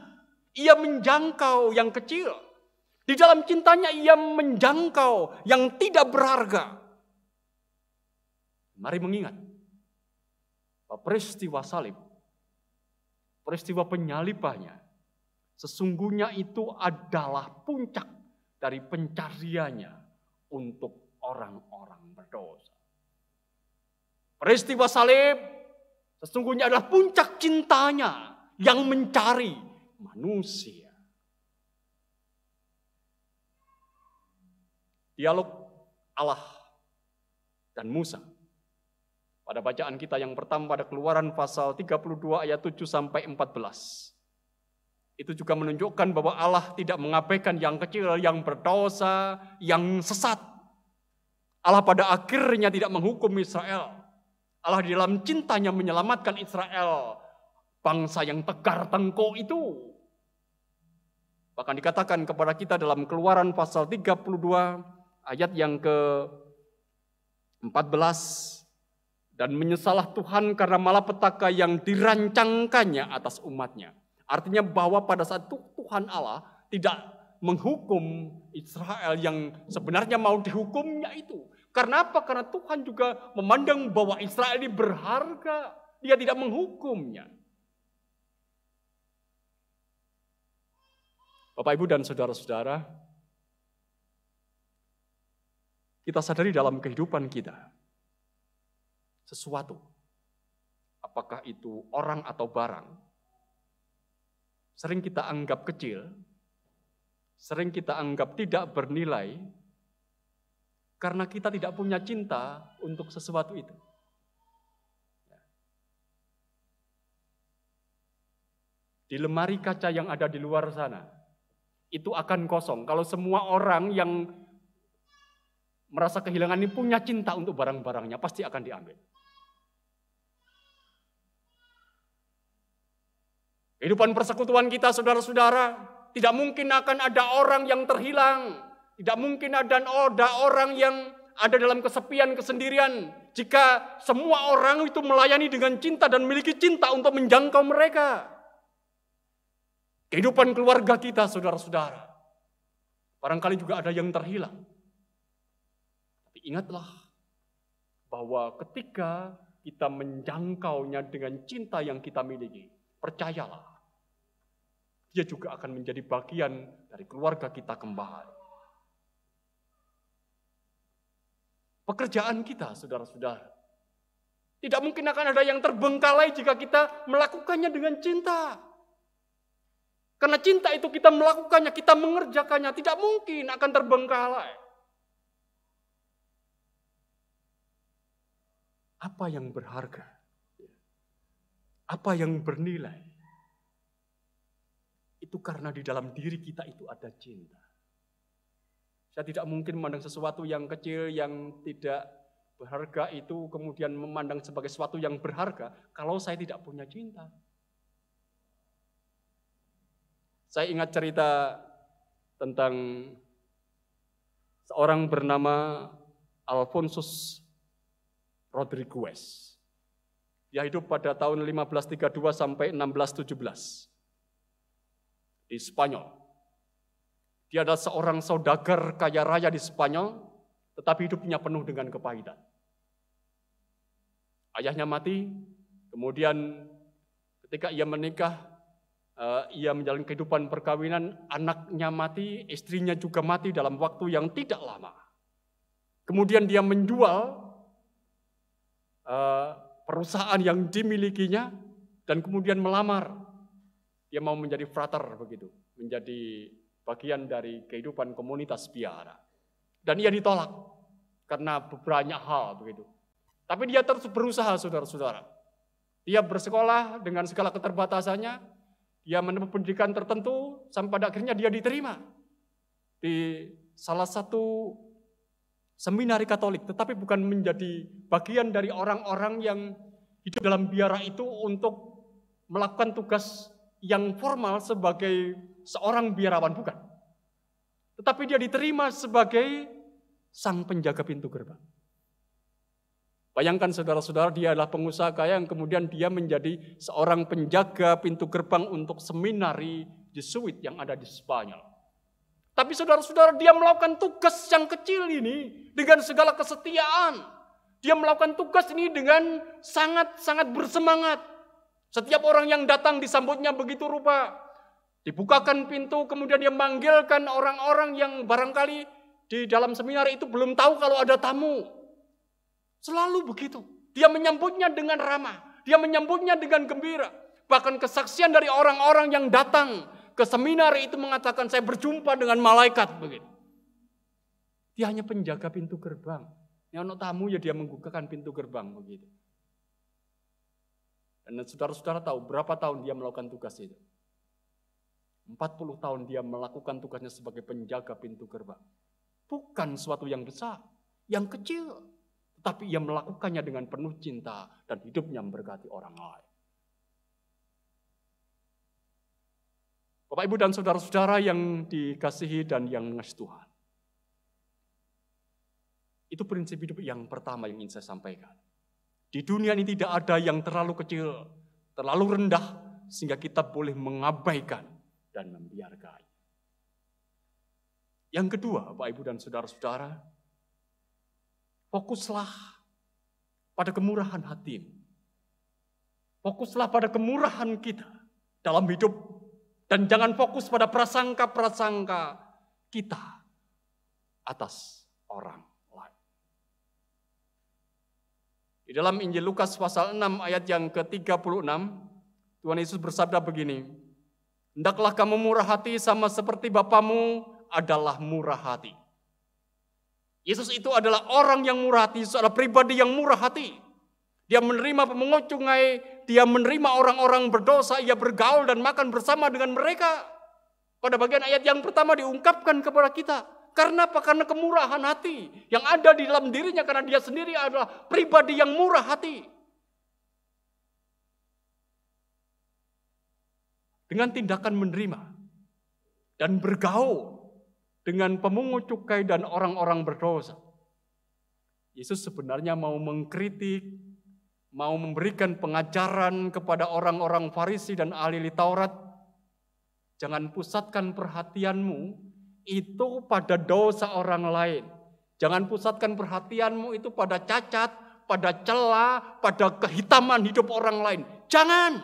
Speaker 2: ia menjangkau yang kecil. Di dalam cintanya ia menjangkau yang tidak berharga. Mari mengingat bahwa peristiwa salib, peristiwa penyalibannya, sesungguhnya itu adalah puncak dari pencariannya untuk orang-orang berdosa. Peristiwa salib sesungguhnya adalah puncak cintanya yang mencari manusia. Dialog Allah dan Musa. Pada bacaan kita yang pertama pada Keluaran pasal 32 ayat 7 sampai 14. Itu juga menunjukkan bahwa Allah tidak mengabaikan yang kecil, yang berdosa, yang sesat. Allah pada akhirnya tidak menghukum Israel. Allah di dalam cintanya menyelamatkan Israel, bangsa yang tegar tengkoh itu. Bahkan dikatakan kepada kita dalam Keluaran pasal 32 ayat yang ke-14. Dan menyesalah Tuhan karena malapetaka yang dirancangkannya atas umatnya. Artinya bahwa pada saat itu Tuhan Allah tidak menghukum Israel yang sebenarnya mau dihukumnya itu. Karena apa? Karena Tuhan juga memandang bahwa Israel ini berharga. Dia tidak menghukumnya. Bapak, Ibu, dan saudara-saudara, kita sadari dalam kehidupan kita, sesuatu, apakah itu orang atau barang, sering kita anggap kecil, sering kita anggap tidak bernilai, karena kita tidak punya cinta untuk sesuatu itu. Di lemari kaca yang ada di luar sana, itu akan kosong. Kalau semua orang yang merasa kehilangan ini punya cinta untuk barang-barangnya, pasti akan diambil. Kehidupan persekutuan kita, saudara-saudara, tidak mungkin akan ada orang yang terhilang. Tidak mungkin ada orang yang ada dalam kesepian, kesendirian. Jika semua orang itu melayani dengan cinta dan memiliki cinta untuk menjangkau mereka. Kehidupan keluarga kita, saudara-saudara, barangkali juga ada yang terhilang. Tapi ingatlah bahwa ketika kita menjangkaunya dengan cinta yang kita miliki, percayalah, dia juga akan menjadi bagian dari keluarga kita kembali. Pekerjaan kita, saudara-saudara, tidak mungkin akan ada yang terbengkalai jika kita melakukannya dengan cinta. Karena cinta itu kita melakukannya, kita mengerjakannya, tidak mungkin akan terbengkalai. Apa yang berharga? Apa yang bernilai? itu karena di dalam diri kita itu ada cinta. Saya tidak mungkin memandang sesuatu yang kecil, yang tidak berharga itu kemudian memandang sebagai sesuatu yang berharga kalau saya tidak punya cinta. Saya ingat cerita tentang seorang bernama Alfonsus Rodriguez. Dia hidup pada tahun 1532 sampai 1617 di Spanyol. Dia adalah seorang saudagar kaya raya di Spanyol, tetapi hidupnya penuh dengan kepahitan. Ayahnya mati, kemudian ketika ia menikah, ia menjalani kehidupan perkawinan, anaknya mati, istrinya juga mati dalam waktu yang tidak lama. Kemudian dia menjual perusahaan yang dimilikinya dan kemudian melamar. Dia mau menjadi frater begitu, menjadi bagian dari kehidupan komunitas biara. Dan ia ditolak karena banyak hal begitu. Tapi dia terus berusaha, saudara-saudara. Dia bersekolah dengan segala keterbatasannya, dia menempuh pendidikan tertentu sampai pada akhirnya dia diterima di salah satu seminari Katolik, tetapi bukan menjadi bagian dari orang-orang yang hidup dalam biara itu untuk melakukan tugas yang formal sebagai seorang biarawan, bukan. Tetapi dia diterima sebagai sang penjaga pintu gerbang. Bayangkan saudara-saudara, dia adalah pengusaha kaya yang kemudian dia menjadi seorang penjaga pintu gerbang untuk seminari Jesuit yang ada di Spanyol. Tapi saudara-saudara, dia melakukan tugas yang kecil ini dengan segala kesetiaan. Dia melakukan tugas ini dengan sangat-sangat bersemangat. Setiap orang yang datang disambutnya begitu rupa. Dibukakan pintu, kemudian dia manggilkan orang-orang yang barangkali di dalam seminar itu belum tahu kalau ada tamu. Selalu begitu. Dia menyambutnya dengan ramah. Dia menyambutnya dengan gembira. Bahkan kesaksian dari orang-orang yang datang ke seminar itu mengatakan, saya berjumpa dengan malaikat begitu. Dia hanya penjaga pintu gerbang. Yang ada tamu ya dia membukakan pintu gerbang begitu. Dan saudara-saudara tahu berapa tahun dia melakukan tugas itu? 40 tahun dia melakukan tugasnya sebagai penjaga pintu gerbang. Bukan suatu yang besar, yang kecil. Tetapi ia melakukannya dengan penuh cinta dan hidupnya memberkati orang lain. Bapak, Ibu, dan saudara-saudara yang dikasihi dan yang mengasihi Tuhan. Itu prinsip hidup yang pertama yang ingin saya sampaikan. Di dunia ini tidak ada yang terlalu kecil, terlalu rendah, sehingga kita boleh mengabaikan dan membiarkan. Yang kedua, Bapak, Ibu, dan saudara-saudara, fokuslah pada kemurahan hatimu. Fokuslah pada kemurahan kita dalam hidup. Dan jangan fokus pada prasangka-prasangka kita atas orang lain. Di dalam Injil Lukas pasal 6 ayat yang ke-36, Tuhan Yesus bersabda begini, hendaklah kamu murah hati sama seperti Bapamu adalah murah hati. Yesus itu adalah orang yang murah hati, Yesus adalah pribadi yang murah hati. Dia menerima pemungut sungai, dia menerima orang-orang berdosa, ia bergaul dan makan bersama dengan mereka. Pada bagian ayat yang pertama diungkapkan kepada kita. Karena apa? Karena kemurahan hati yang ada di dalam dirinya, karena dia sendiri adalah pribadi yang murah hati. Dengan tindakan menerima dan bergaul dengan pemungut cukai dan orang-orang berdosa. Yesus sebenarnya mau mengkritik, mau memberikan pengajaran kepada orang-orang Farisi dan ahli Taurat. Jangan pusatkan perhatianmu itu pada dosa orang lain. Jangan pusatkan perhatianmu itu pada cacat, pada celah, pada kehitaman hidup orang lain. Jangan.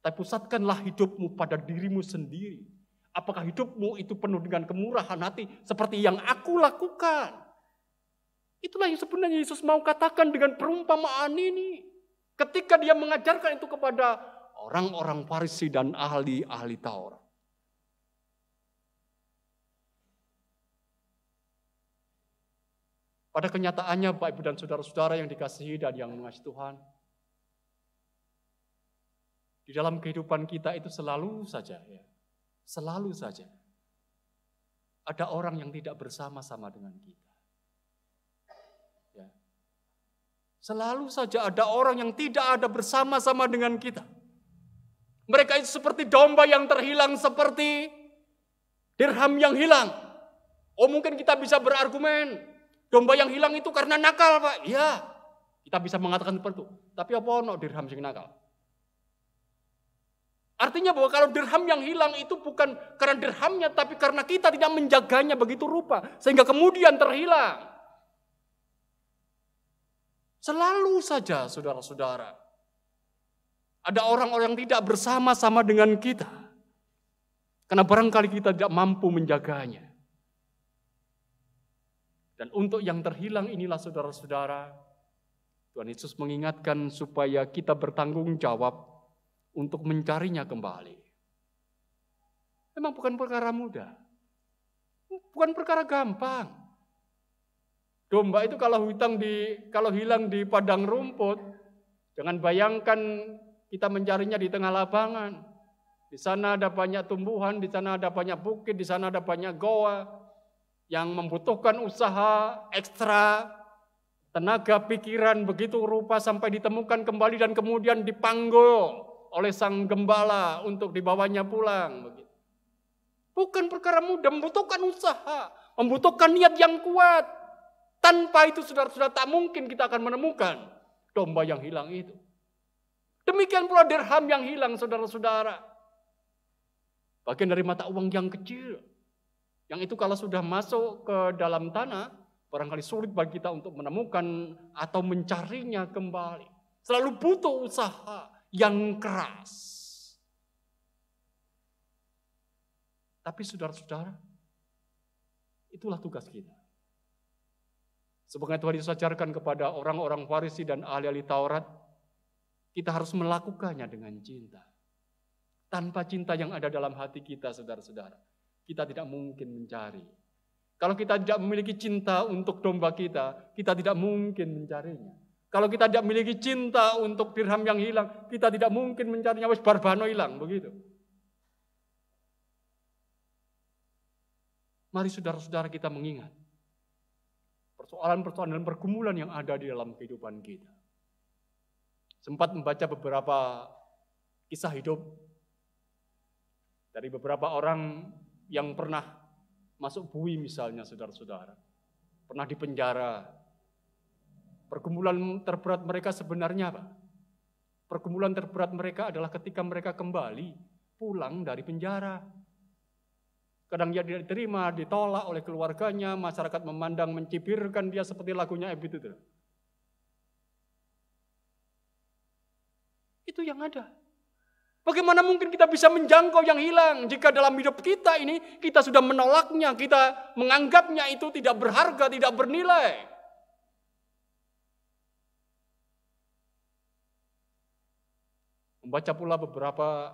Speaker 2: Tapi pusatkanlah hidupmu pada dirimu sendiri. Apakah hidupmu itu penuh dengan kemurahan hati seperti yang aku lakukan? Itulah yang sebenarnya Yesus mau katakan dengan perumpamaan ini. Ketika dia mengajarkan itu kepada orang-orang Farisi dan ahli-ahli Taurat. Pada kenyataannya, Bapak, Ibu, dan saudara-saudara yang dikasihi dan yang mengasihi Tuhan, Di dalam kehidupan kita itu selalu saja ada orang yang tidak bersama-sama dengan kita. Ya. Selalu saja ada orang yang tidak ada bersama-sama dengan kita. Mereka itu seperti domba yang terhilang, seperti dirham yang hilang. Oh, mungkin kita bisa berargumen, domba yang hilang itu karena nakal, Pak. Ya, kita bisa mengatakan seperti itu. Tapi apa ono dirham yang nakal? Artinya bahwa kalau dirham yang hilang itu bukan karena dirhamnya, tapi karena kita tidak menjaganya begitu rupa, sehingga kemudian terhilang. Selalu saja, saudara-saudara, ada orang-orang yang tidak bersama-sama dengan kita, karena barangkali kita tidak mampu menjaganya. Dan untuk yang terhilang inilah, saudara-saudara, Tuhan Yesus mengingatkan supaya kita bertanggung jawab untuk mencarinya kembali. Memang bukan perkara mudah. Bukan perkara gampang. Domba itu kalau hilang di padang rumput, jangan bayangkan kita mencarinya di tengah lapangan. Di sana ada banyak tumbuhan, di sana ada banyak bukit, di sana ada banyak goa yang membutuhkan usaha ekstra, tenaga, pikiran begitu rupa sampai ditemukan kembali dan kemudian dipanggul oleh sang gembala untuk dibawanya pulang. Bukan perkara mudah, membutuhkan usaha, membutuhkan niat yang kuat. Tanpa itu, saudara-saudara, tak mungkin kita akan menemukan domba yang hilang itu. Demikian pula dirham yang hilang, saudara-saudara. Bagian dari mata uang yang kecil. Yang itu kalau sudah masuk ke dalam tanah, barangkali sulit bagi kita untuk menemukan atau mencarinya kembali. Selalu butuh usaha yang keras. Tapi saudara-saudara, itulah tugas kita. Sebagaimana Tuhan Yesus ajarkan kepada orang-orang Farisi dan ahli-ahli Taurat, kita harus melakukannya dengan cinta. Tanpa cinta yang ada dalam hati kita, saudara-saudara, kita tidak mungkin mencari. Kalau kita tidak memiliki cinta untuk domba kita tidak mungkin mencarinya. Kalau kita tidak memiliki cinta untuk dirham yang hilang, kita tidak mungkin mencarinya. Wis barbano hilang, begitu. Mari saudara-saudara kita mengingat persoalan-persoalan dan pergumulan yang ada di dalam kehidupan kita. Sempat membaca beberapa kisah hidup dari beberapa orang yang pernah masuk bui misalnya, saudara-saudara. Pernah dipenjara. Pergumulan terberat mereka sebenarnya apa? Pergumulan terberat mereka adalah ketika mereka kembali pulang dari penjara. Kadang dia tidak diterima, ditolak oleh keluarganya, masyarakat memandang, mencibirkan dia seperti lagunya Ebit itu. Itu yang ada. Bagaimana mungkin kita bisa menjangkau yang hilang jika dalam hidup kita ini kita sudah menolaknya, kita menganggapnya itu tidak berharga, tidak bernilai. Membaca pula beberapa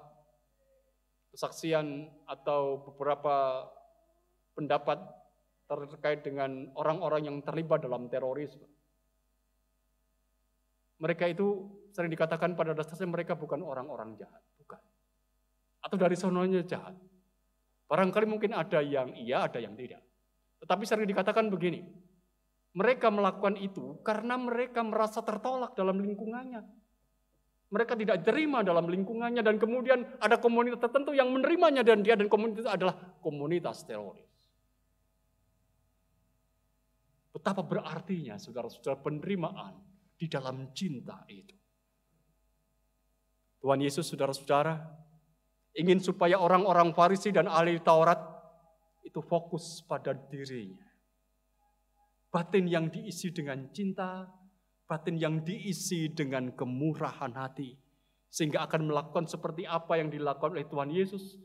Speaker 2: kesaksian atau beberapa pendapat terkait dengan orang-orang yang terlibat dalam terorisme. Mereka itu sering dikatakan pada dasarnya mereka bukan orang-orang jahat, bukan. Atau dari sononya jahat. Barangkali mungkin ada yang iya, ada yang tidak. Tetapi sering dikatakan begini, mereka melakukan itu karena mereka merasa tertolak dalam lingkungannya. Mereka tidak diterima dalam lingkungannya dan kemudian ada komunitas tertentu yang menerimanya dan komunitas itu adalah komunitas teroris. Betapa berartinya saudara-saudara penerimaan di dalam cinta itu. Tuhan Yesus, saudara-saudara, ingin supaya orang-orang Farisi dan ahli Taurat itu fokus pada dirinya. Batin yang diisi dengan cinta, batin yang diisi dengan kemurahan hati, sehingga akan melakukan seperti apa yang dilakukan oleh Tuhan Yesus,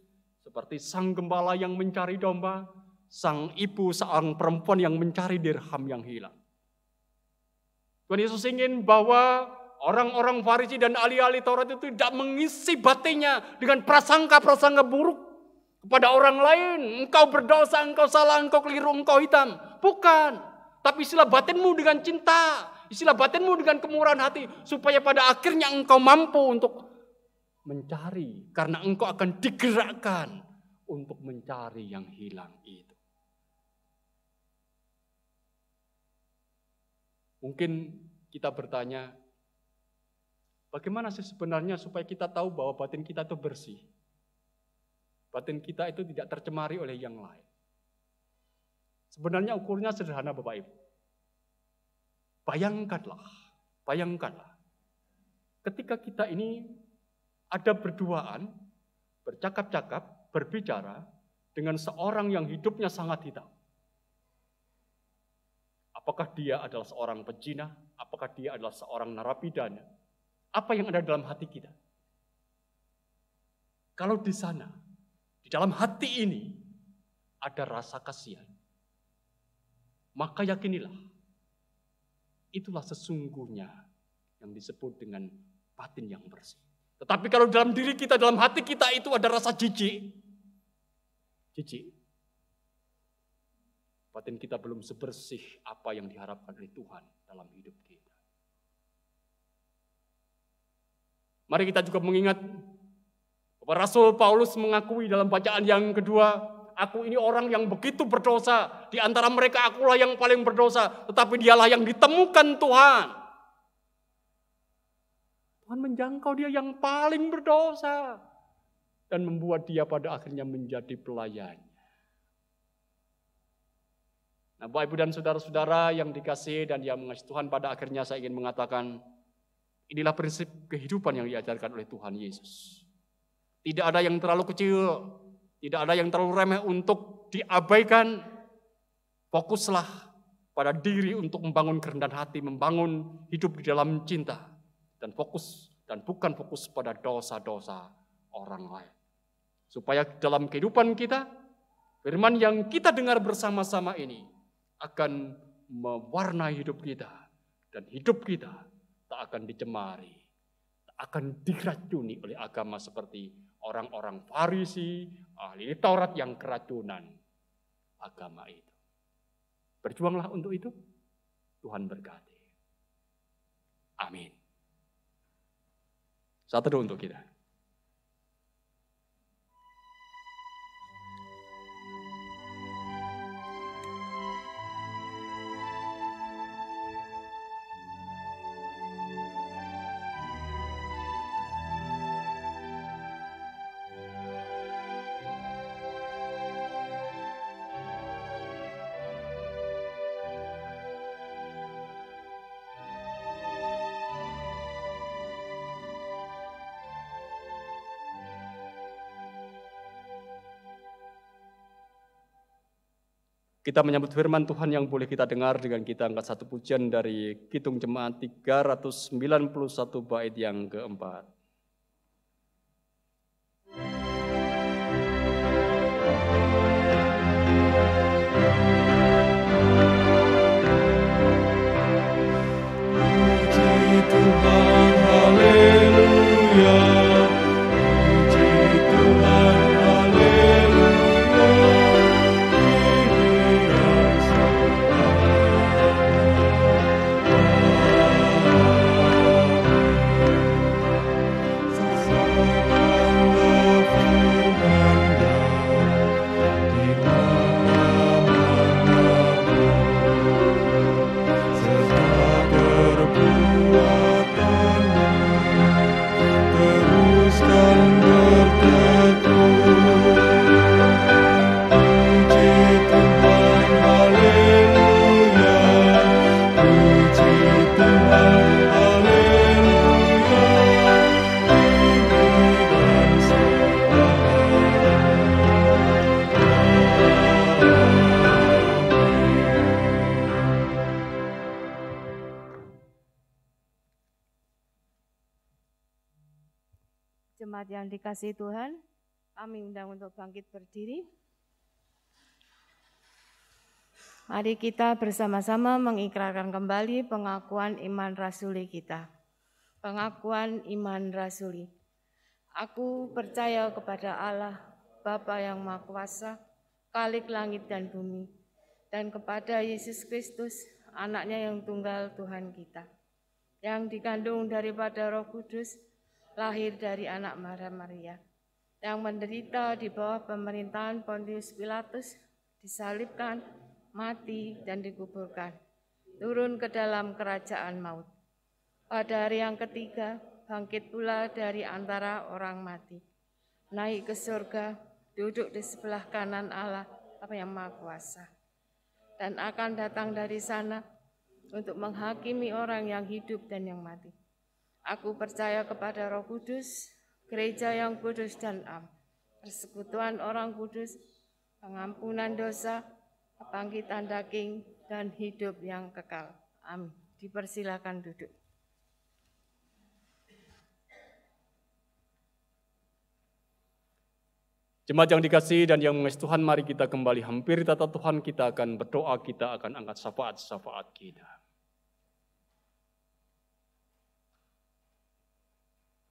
Speaker 2: seperti sang gembala yang mencari domba, sang ibu, seorang perempuan yang mencari dirham yang hilang. Tuhan Yesus ingin bahwa orang-orang Farisi dan ahli-ahli Taurat itu tidak mengisi batinnya dengan prasangka-prasangka buruk kepada orang lain. Engkau berdosa, engkau salah, engkau keliru, engkau hitam. Bukan. Tapi isilah batinmu dengan cinta. Isilah batinmu dengan kemurahan hati. Supaya pada akhirnya engkau mampu untuk mencari, karena engkau akan digerakkan untuk mencari yang hilang itu. Mungkin kita bertanya, bagaimana sih sebenarnya supaya kita tahu bahwa batin kita itu bersih? Batin kita itu tidak tercemari oleh yang lain. Sebenarnya ukurnya sederhana Bapak Ibu. Bayangkanlah. Ketika kita ini ada berduaan, bercakap-cakap, berbicara dengan seorang yang hidupnya sangat hitam. Apakah dia adalah seorang pezina? Apakah dia adalah seorang narapidana? Apa yang ada dalam hati kita? Kalau di sana, di dalam hati ini, ada rasa kasihan, maka yakinilah, itulah sesungguhnya yang disebut dengan batin yang bersih. Tetapi kalau dalam diri kita, dalam hati kita itu ada rasa jijik, batin kita belum sebersih apa yang diharapkan oleh Tuhan dalam hidup kita. Mari kita juga mengingat bahwa Rasul Paulus mengakui dalam bacaan yang kedua, aku ini orang yang begitu berdosa, di antara mereka akulah yang paling berdosa, tetapi dialah yang ditemukan Tuhan. Tuhan menjangkau dia yang paling berdosa dan membuat dia pada akhirnya menjadi pelayan. Nah, Bapak Ibu dan saudara-saudara yang dikasihi dan yang mengasihi Tuhan, pada akhirnya saya ingin mengatakan, inilah prinsip kehidupan yang diajarkan oleh Tuhan Yesus. Tidak ada yang terlalu kecil, tidak ada yang terlalu remeh untuk diabaikan. Fokuslah pada diri untuk membangun kerendahan hati, membangun hidup di dalam cinta, dan bukan fokus pada dosa-dosa orang lain. Supaya dalam kehidupan kita, firman yang kita dengar bersama-sama ini akan mewarnai hidup kita, dan hidup kita tak akan dicemari, tak akan diracuni oleh agama seperti orang-orang Farisi, ahli Taurat yang keracunan agama itu. Berjuanglah untuk itu, Tuhan berkati. Amin. Saat teduh untuk kita. Kita menyambut firman Tuhan yang boleh kita dengar dengan kita angkat satu pujian dari Kidung Jemaat 391 bait yang keempat.
Speaker 4: Puji Tuhan, haleluya. Puji Tuhan, haleluya.
Speaker 6: Jemaat yang dikasihi Tuhan, kami undang untuk bangkit berdiri. Mari kita bersama-sama mengikrarkan kembali pengakuan iman rasuli kita. Pengakuan iman rasuli. Aku percaya kepada Allah, Bapa yang Maha Kuasa, Khalik langit dan bumi, dan kepada Yesus Kristus, anaknya yang tunggal Tuhan kita, yang dikandung daripada Roh Kudus, lahir dari anak Maria, yang menderita di bawah pemerintahan Pontius Pilatus, disalibkan, mati, dan dikuburkan, turun ke dalam kerajaan maut. Pada hari yang ketiga, bangkit pula dari antara orang mati, naik ke surga, duduk di sebelah kanan Allah yang Maha Kuasa, dan akan datang dari sana untuk menghakimi orang yang hidup dan yang mati. Aku percaya kepada Roh Kudus, gereja yang kudus dan am, persekutuan orang kudus, pengampunan dosa, kebangkitan daging, dan hidup yang kekal. Amin. Dipersilakan duduk.
Speaker 2: Jemaat yang dikasihi dan yang mengasihi Tuhan, mari kita kembali hampiri tata Tuhan, kita akan berdoa, kita akan angkat syafaat-syafaat kita.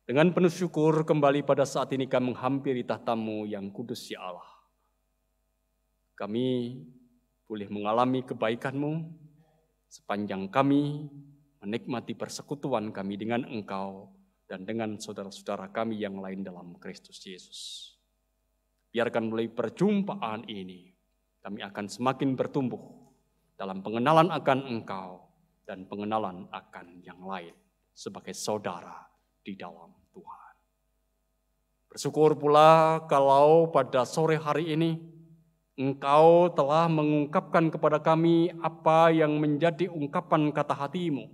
Speaker 2: Dengan penuh syukur kembali pada saat ini kami menghampiri tahta-Mu yang kudus ya Allah. Kami boleh mengalami kebaikan-Mu sepanjang kami menikmati persekutuan kami dengan Engkau dan dengan saudara-saudara kami yang lain dalam Kristus Yesus. Biarkan melalui perjumpaan ini, kami akan semakin bertumbuh dalam pengenalan akan Engkau dan pengenalan akan yang lain sebagai saudara di dalam Tuhan. Bersyukur pula kalau pada sore hari ini, Engkau telah mengungkapkan kepada kami apa yang menjadi ungkapan kata hati-Mu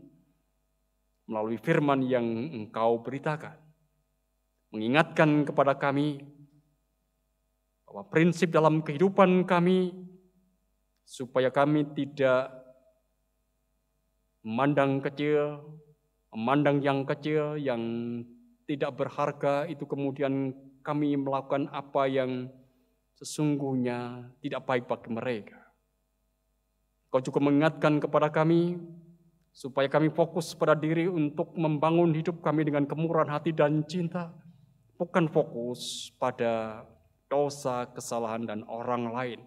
Speaker 2: melalui firman yang Engkau beritakan. Mengingatkan kepada kami bahwa prinsip dalam kehidupan kami, supaya kami tidak memandang kecil, memandang yang kecil, yang tidak berharga, itu kemudian kami melakukan apa yang sesungguhnya tidak baik bagi mereka. Kau juga mengingatkan kepada kami, supaya kami fokus pada diri untuk membangun hidup kami dengan kemurahan hati dan cinta, bukan fokus pada dosa, kesalahan, dan orang lain,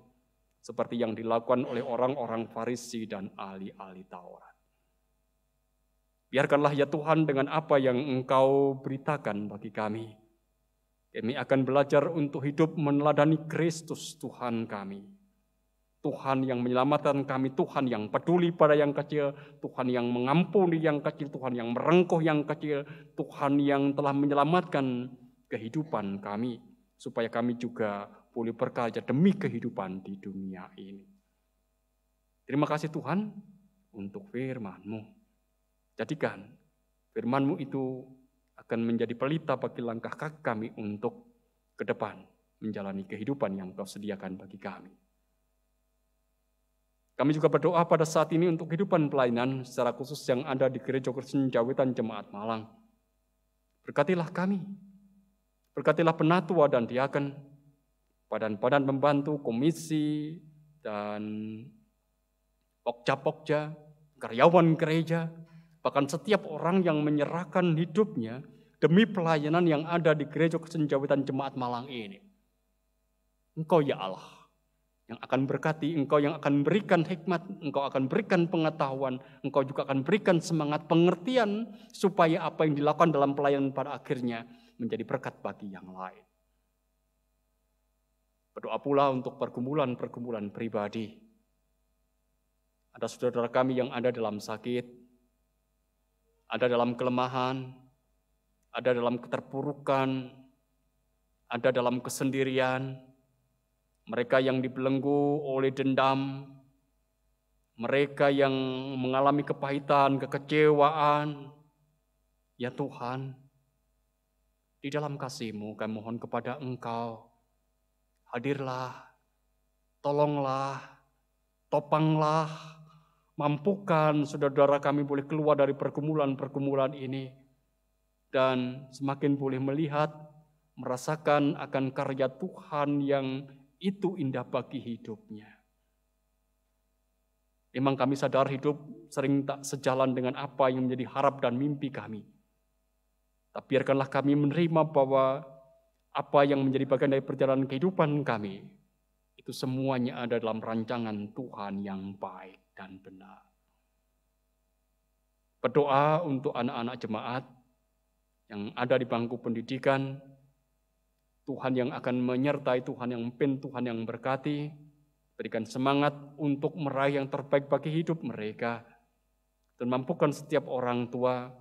Speaker 2: seperti yang dilakukan oleh orang-orang Farisi dan ahli-ahli Taurat. Biarkanlah ya Tuhan dengan apa yang Engkau beritakan bagi kami, kami akan belajar untuk hidup meneladani Kristus Tuhan kami. Tuhan yang menyelamatkan kami, Tuhan yang peduli pada yang kecil, Tuhan yang mengampuni yang kecil, Tuhan yang merengkuh yang kecil, Tuhan yang telah menyelamatkan kehidupan kami, supaya kami juga boleh berkarya demi kehidupan di dunia ini. Terima kasih Tuhan untuk firman-Mu. Jadikan firman-Mu itu akan menjadi pelita bagi langkah kaki kami untuk ke depan menjalani kehidupan yang Kau sediakan bagi kami. Kami juga berdoa pada saat ini untuk kehidupan pelayanan secara khusus yang ada di Gereja Kristen Jawitan Jemaat Malang. Berkatilah kami. Berkatilah penatua dan diaken, badan-badan pembantu, komisi, dan pokja-pokja, karyawan gereja, bahkan setiap orang yang menyerahkan hidupnya demi pelayanan yang ada di Gereja Kristen Jawitan Jemaat Malang ini. Engkau ya Allah yang akan berkati, Engkau yang akan berikan hikmat, Engkau akan berikan pengetahuan, Engkau juga akan berikan semangat pengertian supaya apa yang dilakukan dalam pelayanan pada akhirnya menjadi berkat bagi yang lain. Berdoa pula untuk pergumulan-pergumulan pribadi. Ada saudara kami yang ada dalam sakit, ada dalam kelemahan, ada dalam keterpurukan, ada dalam kesendirian, mereka yang dibelenggu oleh dendam, mereka yang mengalami kepahitan, kekecewaan. Ya Tuhan, di dalam kasih-Mu kami mohon kepada Engkau, hadirlah, tolonglah, topanglah, mampukan saudara-saudara kami boleh keluar dari pergumulan-pergumulan ini, dan semakin boleh melihat, merasakan akan karya Tuhan yang itu indah bagi hidupnya. Memang kami sadar hidup sering tak sejalan dengan apa yang menjadi harap dan mimpi kami. Tapi biarkanlah kami menerima bahwa apa yang menjadi bagian dari perjalanan kehidupan kami, itu semuanya ada dalam rancangan Tuhan yang baik dan benar. Berdoa untuk anak-anak jemaat, yang ada di bangku pendidikan, Tuhan yang akan menyertai, Tuhan yang memimpin, Tuhan yang berkati, berikan semangat untuk meraih yang terbaik bagi hidup mereka, dan mampukan setiap orang tua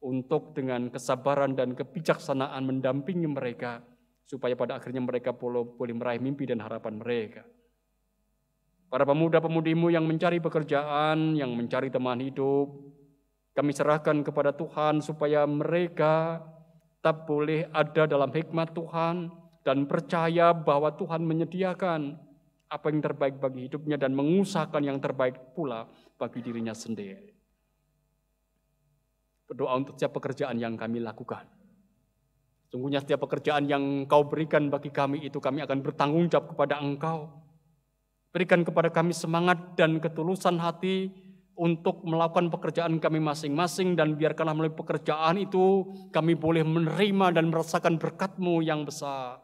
Speaker 2: untuk dengan kesabaran dan kebijaksanaan mendampingi mereka, supaya pada akhirnya mereka boleh meraih mimpi dan harapan mereka. Para pemuda-pemudimu yang mencari pekerjaan, yang mencari teman hidup, kami serahkan kepada Tuhan supaya mereka tetap boleh ada dalam hikmat Tuhan dan percaya bahwa Tuhan menyediakan apa yang terbaik bagi hidupnya dan mengusahakan yang terbaik pula bagi dirinya sendiri. Berdoa untuk setiap pekerjaan yang kami lakukan. Sungguhnya setiap pekerjaan yang Kau berikan bagi kami itu kami akan bertanggung jawab kepada Engkau. Berikan kepada kami semangat dan ketulusan hati untuk melakukan pekerjaan kami masing-masing, dan biarkanlah melalui pekerjaan itu kami boleh menerima dan merasakan berkat-Mu yang besar.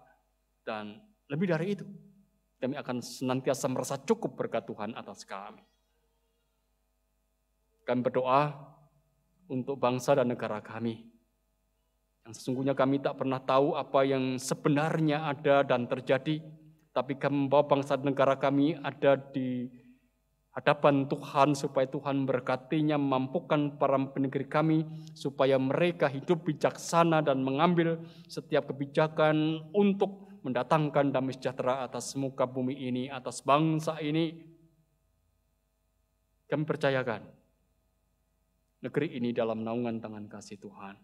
Speaker 2: Dan lebih dari itu, kami akan senantiasa merasa cukup berkat Tuhan atas kami. Kami berdoa untuk bangsa dan negara kami, yang sesungguhnya kami tak pernah tahu apa yang sebenarnya ada dan terjadi, tapi kami membawa bangsa dan negara kami ada di hadapan Tuhan supaya Tuhan memberkatinya, memampukan para penegri kami supaya mereka hidup bijaksana dan mengambil setiap kebijakan untuk mendatangkan damai sejahtera atas muka bumi ini, atas bangsa ini. Kami percayakan negeri ini dalam naungan tangan kasih Tuhan.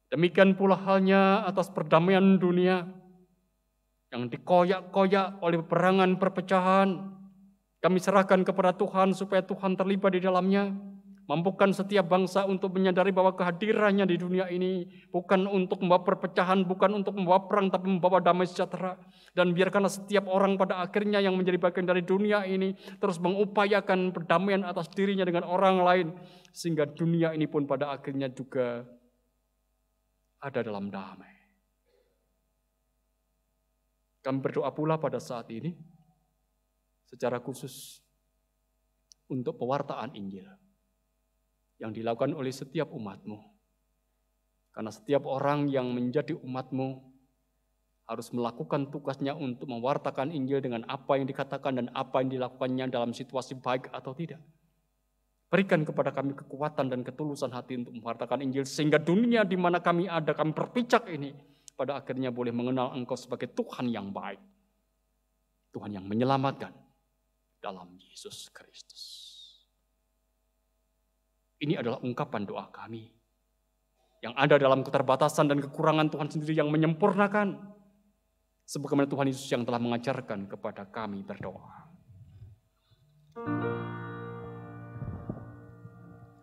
Speaker 2: Demikian pula halnya atas perdamaian dunia yang dikoyak-koyak oleh peperangan perpecahan. Kami serahkan kepada Tuhan supaya Tuhan terlibat di dalamnya. Mampukan setiap bangsa untuk menyadari bahwa kehadirannya di dunia ini bukan untuk membawa perpecahan, bukan untuk membawa perang, tapi membawa damai sejahtera. Dan biarkanlah setiap orang pada akhirnya yang menjadi bagian dari dunia ini terus mengupayakan perdamaian atas dirinya dengan orang lain, sehingga dunia ini pun pada akhirnya juga ada dalam damai. Kami berdoa pula pada saat ini secara khusus untuk pewartaan Injil yang dilakukan oleh setiap umat-Mu. Karena setiap orang yang menjadi umat-Mu harus melakukan tugasnya untuk mewartakan Injil dengan apa yang dikatakan dan apa yang dilakukannya dalam situasi baik atau tidak. Berikan kepada kami kekuatan dan ketulusan hati untuk mewartakan Injil, sehingga dunia di mana kami ada, kami berpijak ini, pada akhirnya boleh mengenal Engkau sebagai Tuhan yang baik. Tuhan yang menyelamatkan dalam Yesus Kristus. Ini adalah ungkapan doa kami yang ada dalam keterbatasan dan kekurangan Tuhan sendiri yang menyempurnakan, sebagaimana Tuhan Yesus yang telah mengajarkan kepada kami berdoa.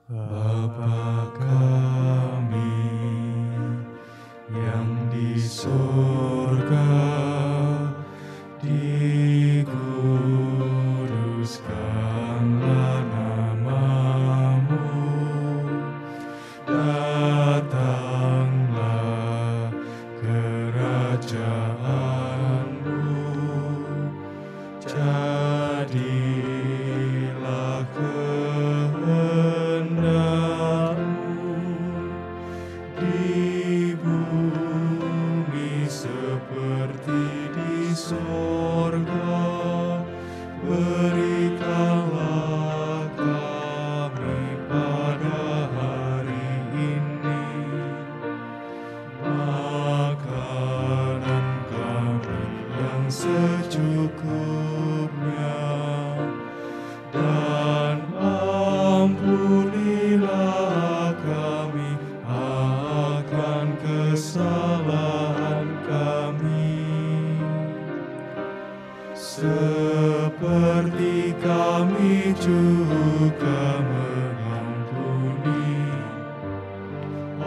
Speaker 4: Bapa kami yang di surga, dikuduskanlah nama-Mu, datanglah kerajaan-Mu, jadilah kehendak-Mu di bumi seperti di sorga. Berikanlah kami pada hari ini makanan kami yang secukupnya, dan ampunilah kami akan kesalahan kami, seperti kami juga mengampuni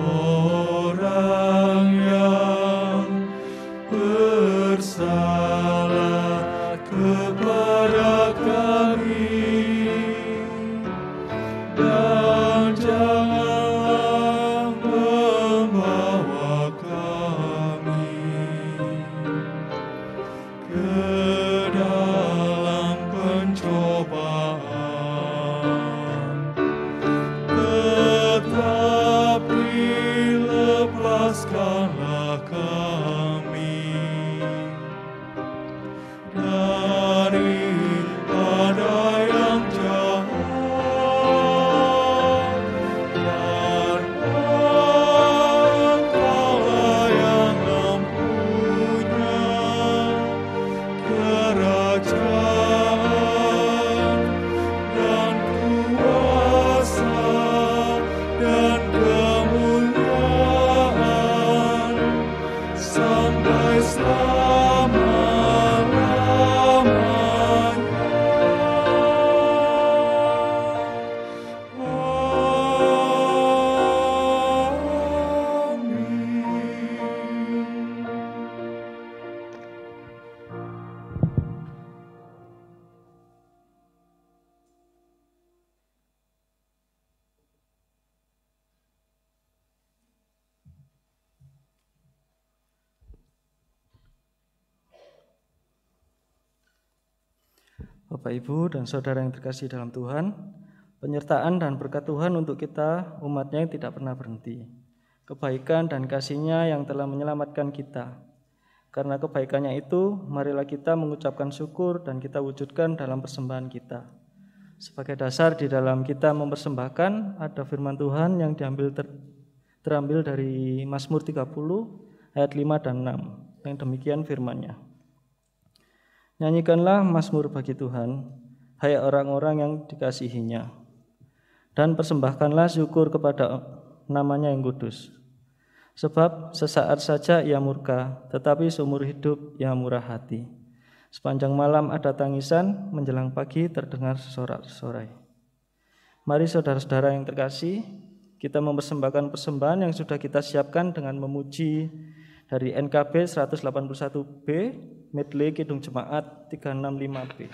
Speaker 4: orang yang bersalah kepada kami, dan janganlah membawa kami ke dalam pencobaan, tetapi daripada yang jahat, dan Engkaulah yang mempunyai kerajaan dan kuasa dan kemuliaan sampai
Speaker 7: Bapak, Ibu, dan Saudara yang terkasih dalam Tuhan, penyertaan dan berkat Tuhan untuk kita, umat-Nya yang tidak pernah berhenti. Kebaikan dan kasih-Nya yang telah menyelamatkan kita. Karena kebaikannya itu, marilah kita mengucapkan syukur dan kita wujudkan dalam persembahan kita. Sebagai dasar di dalam kita mempersembahkan, ada firman Tuhan yang terambil dari Mazmur 30 ayat 5 dan 6. Yang demikian firman-Nya. Nyanyikanlah mazmur bagi Tuhan, hai orang-orang yang dikasihi-Nya, dan persembahkanlah syukur kepada nama-Nya yang kudus. Sebab sesaat saja Ia murka, tetapi seumur hidup Ia murah hati. Sepanjang malam ada tangisan, menjelang pagi terdengar sorak-sorai. Mari saudara-saudara yang terkasih, kita mempersembahkan persembahan yang sudah kita siapkan dengan memuji dari NKB 181B, medley Kidung Jemaat 365B.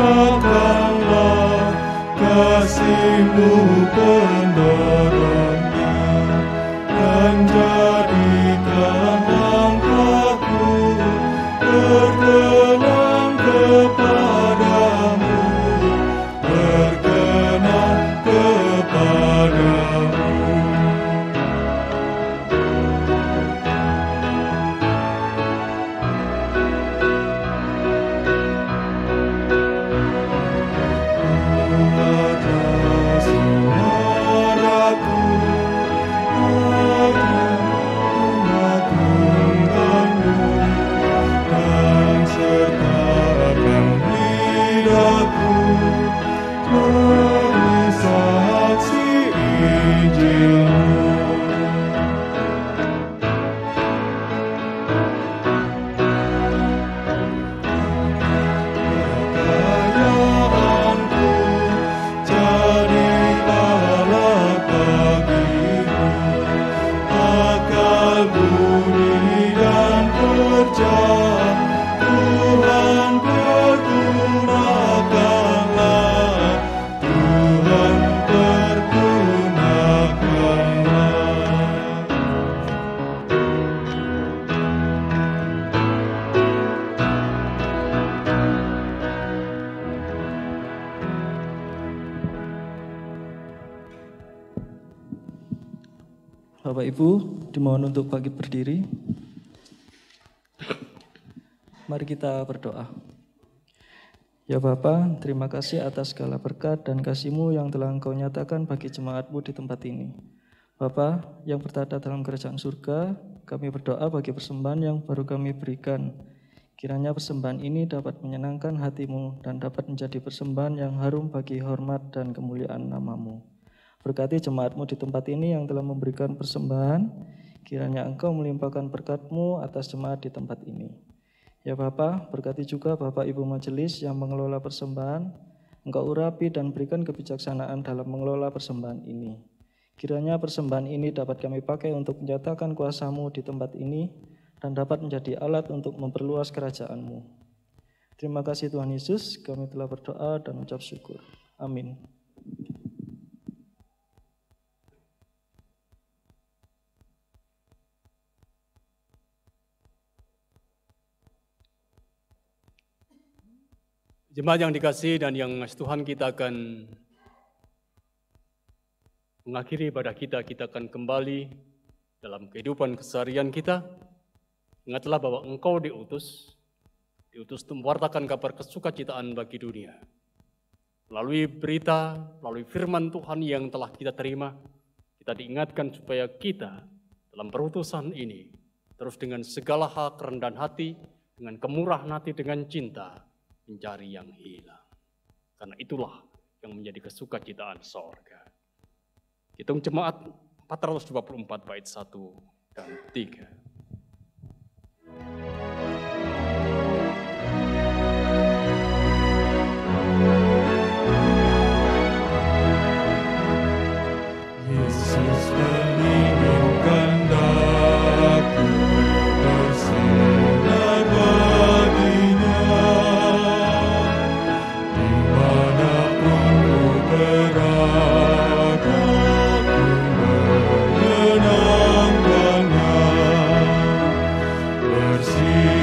Speaker 4: Gerakkanlah kasih-Mu pendorongnya, dan jadikan langkahku berkenan kepadamu, berkenan kepadamu.
Speaker 7: Bapak Ibu, dimohon untuk bangkit berdiri. Mari kita berdoa. Ya Bapa, terima kasih atas segala berkat dan kasih-Mu yang telah Engkau nyatakan bagi jemaat-Mu di tempat ini. Bapa yang bertada dalam kerajaan surga, kami berdoa bagi persembahan yang baru kami berikan. Kiranya persembahan ini dapat menyenangkan hati-Mu dan dapat menjadi persembahan yang harum bagi hormat dan kemuliaan nama-Mu. Berkati jemaat-Mu di tempat ini yang telah memberikan persembahan, kiranya Engkau melimpahkan berkat-Mu atas jemaat di tempat ini. Ya Bapa, berkati juga Bapak Ibu Majelis yang mengelola persembahan, Engkau urapi dan berikan kebijaksanaan dalam mengelola persembahan ini. Kiranya persembahan ini dapat kami pakai untuk menyatakan kuasa-Mu di tempat ini dan dapat menjadi alat untuk memperluas kerajaan-Mu. Terima kasih Tuhan Yesus, kami telah berdoa dan ucap syukur. Amin.
Speaker 2: Jemaat yang dikasihi dan yang Tuhan, kita akan mengakhiri ibadah kita akan kembali dalam kehidupan keseharian kita. Ingatlah bahwa engkau diutus untuk mewartakan kabar kesukacitaan bagi dunia. Melalui berita, melalui firman Tuhan yang telah kita terima, kita diingatkan supaya kita dalam perutusan ini terus dengan segala hal kerendahan hati, dengan kemurahan hati, dengan cinta, mencari yang hilang. Karena itulah yang menjadi kesukacitaan sorga. Hitung jemaat 424 bait 1 dan 3.
Speaker 4: Yesus menginginkan daku bersinar baginya, dimanapun ku berada, ku menyenangkannya. Bersinar,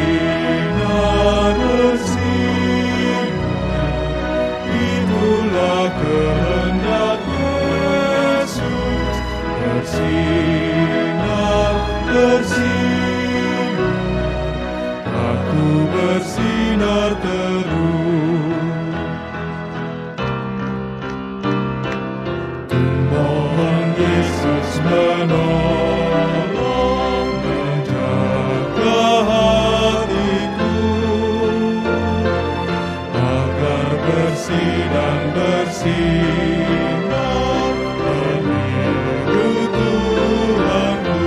Speaker 4: bersinar, itulah kehendak Yesus. Bersinar, bersinar, aku bersinar terus. Tuhan Yesus menolong, menjaga hatiku, agar bersih dan bersinar meniru Tuhanku.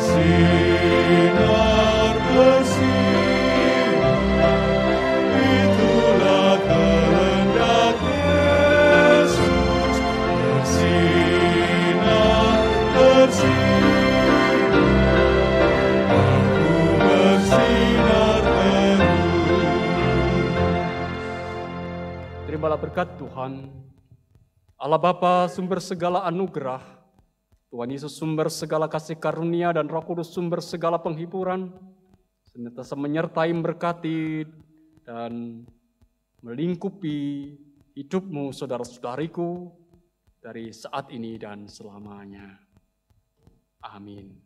Speaker 4: Bersinar, bersinar, itulah kehendak Yesus. Bersinar, bersinar, aku bersinar terus.
Speaker 2: Terimalah berkat Tuhan, Allah Bapa sumber segala anugerah, Tuhan Yesus sumber segala kasih karunia, dan Roh Kudus sumber segala penghiburan, senantiasa menyertai, memberkati, dan melingkupi hidupmu, saudara-saudariku, dari saat ini dan selamanya. Amin.